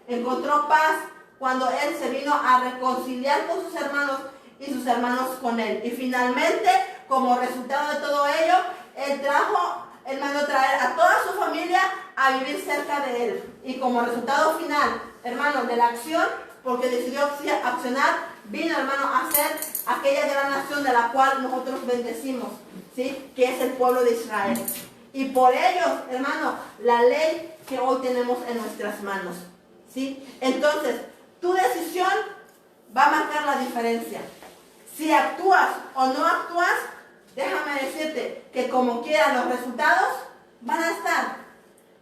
encontró paz cuando él se vino a reconciliar con sus hermanos y sus hermanos con él. Y finalmente, como resultado de todo ello, él mandó traer a toda su familia a vivir cerca de él. Y como resultado final, hermanos, de la acción, porque decidió accionar, vino, hermano, a ser aquella gran nación de la cual nosotros bendecimos, ¿sí? Que es el pueblo de Israel. Y por ellos, hermano, la ley que hoy tenemos en nuestras manos, ¿sí? Entonces, tu decisión va a marcar la diferencia. Si actúas o no actúas, déjame decirte que como quiera los resultados van a estar,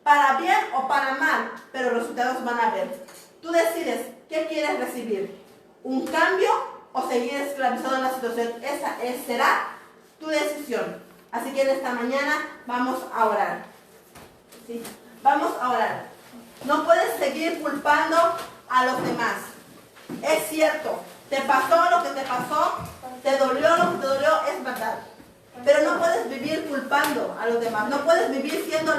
para bien o para mal, pero los resultados van a haber. Tú decides qué quieres recibir, un cambio o seguir esclavizado en la situación. Esa será tu decisión. Así que en esta mañana vamos a orar, ¿sí? Vamos a orar. No puedes seguir culpando a los demás. Es cierto, te pasó lo que te pasó, te dolió lo que te dolió, es verdad. Pero no puedes vivir culpando a los demás. No puedes vivir siendo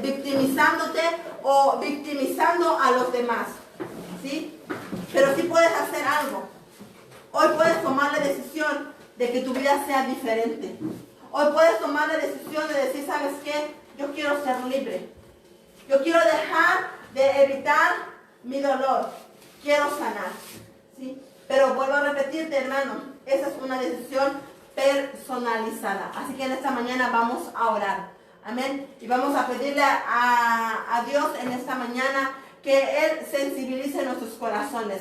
victimizándote o victimizando a los demás, ¿sí? Pero sí puedes hacer algo. Hoy puedes tomar la decisión de que tu vida sea diferente. Hoy puedes tomar la decisión de decir, ¿sabes qué? Yo quiero ser libre. Yo quiero dejar de evitar mi dolor. Quiero sanar, ¿sí? Pero vuelvo a repetirte, hermano, esa es una decisión personalizada. Así que en esta mañana vamos a orar. Amén. Y vamos a pedirle a Dios en esta mañana que Él sensibilice nuestros corazones,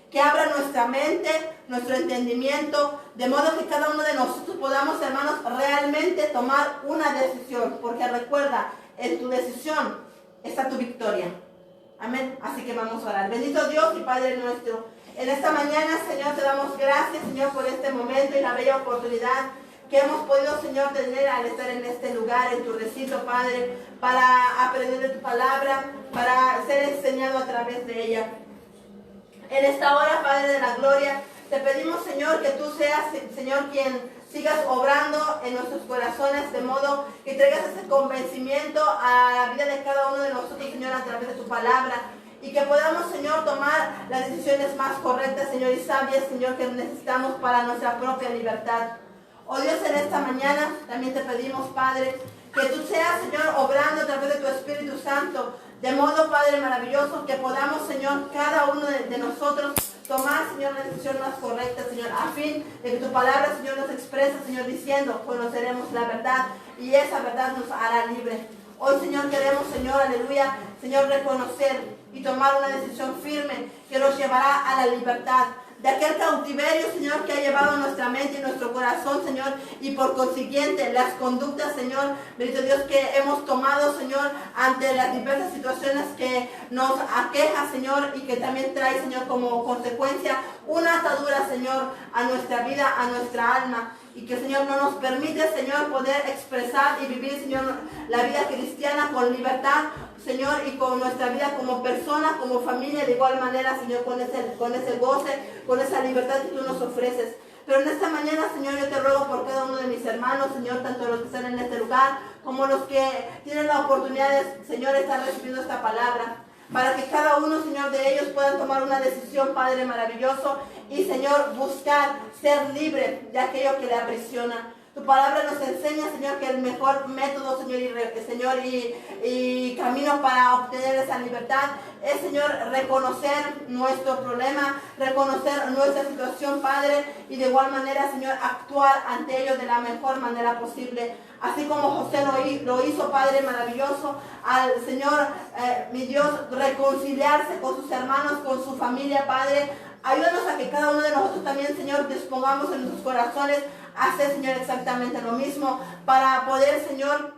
que abra nuestra mente, nuestro entendimiento, de modo que cada uno de nosotros podamos, hermanos, realmente tomar una decisión. Porque recuerda, en tu decisión está tu victoria. Amén. Así que vamos a orar. Bendito Dios y Padre nuestro, en esta mañana, Señor, te damos gracias, Señor, por este momento y la bella oportunidad que hemos podido, Señor, tener al estar en este lugar, en tu recinto, Padre, para aprender de tu palabra, para ser enseñado a través de ella. En esta hora, Padre de la gloria, te pedimos, Señor, que tú seas, Señor, quien sigas obrando en nuestros corazones, de modo que traigas ese convencimiento a la vida de cada uno de nosotros, Señor, a través de tu palabra. Y que podamos, Señor, tomar las decisiones más correctas, Señor, y sabias, Señor, que necesitamos para nuestra propia libertad. Oh Dios, en esta mañana también te pedimos, Padre, que tú seas, Señor, obrando a través de tu Espíritu Santo, de modo, Padre maravilloso, que podamos, Señor, cada uno de nosotros tomar, Señor, la decisión más correcta, Señor, a fin de que tu palabra, Señor, nos exprese, Señor, diciendo, conoceremos la verdad y esa verdad nos hará libre. Hoy, Señor, queremos, Señor, aleluya, Señor, reconocer y tomar una decisión firme que nos llevará a la libertad de aquel cautiverio, Señor, que ha llevado nuestra mente y nuestro corazón, Señor, y por consiguiente las conductas, Señor, bendito Dios, que hemos tomado, Señor, ante las diversas situaciones que nos aqueja, Señor, y que también trae, Señor, como consecuencia una atadura, Señor, a nuestra vida, a nuestra alma. Y que, Señor, no nos permite, Señor, poder expresar y vivir, Señor, la vida cristiana con libertad, Señor, y con nuestra vida como persona, como familia, de igual manera, Señor, con ese goce, con esa libertad que tú nos ofreces. Pero en esta mañana, Señor, yo te ruego por cada uno de mis hermanos, Señor, tanto los que están en este lugar, como los que tienen la oportunidad de, Señor, estar recibiendo esta palabra, para que cada uno, Señor, de ellos puedan tomar una decisión, Padre maravilloso, y, Señor, buscar ser libre de aquello que le aprisiona. Tu palabra nos enseña, Señor, que el mejor método, Señor, y camino para obtener esa libertad es, Señor, reconocer nuestro problema, reconocer nuestra situación, Padre, y de igual manera, Señor, actuar ante ello de la mejor manera posible. Así como José lo hizo, Padre maravilloso, al Señor, mi Dios, reconciliarse con sus hermanos, con su familia, Padre. Ayúdanos a que cada uno de nosotros también, Señor, dispongamos en nuestros corazones a hacer, Señor, exactamente lo mismo para poder, Señor,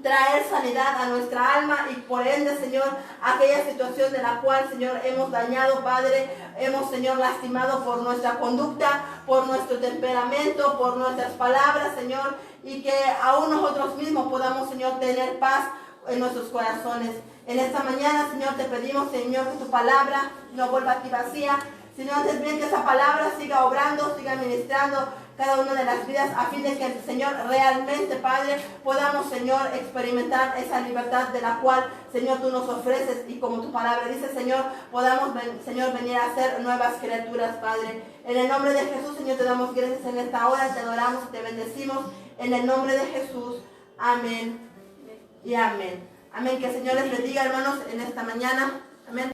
traer sanidad a nuestra alma y por ende, Señor, aquella situación de la cual, Señor, hemos dañado, Padre, hemos, Señor, lastimado por nuestra conducta, por nuestro temperamento, por nuestras palabras, Señor, y que aún nosotros mismos podamos, Señor, tener paz en nuestros corazones. En esta mañana, Señor, te pedimos, Señor, que tu palabra no vuelva a ti vacía, sino antes bien que esa palabra siga obrando, siga ministrando cada una de las vidas, a fin de que, Señor, realmente, Padre, podamos, Señor, experimentar esa libertad de la cual, Señor, tú nos ofreces, y como tu palabra dice, Señor, podamos, Señor, venir a ser nuevas criaturas, Padre. En el nombre de Jesús, Señor, te damos gracias en esta hora, te adoramos y te bendecimos, en el nombre de Jesús. Amén y amén. Amén. Que el Señor les bendiga, hermanos, en esta mañana. Amén.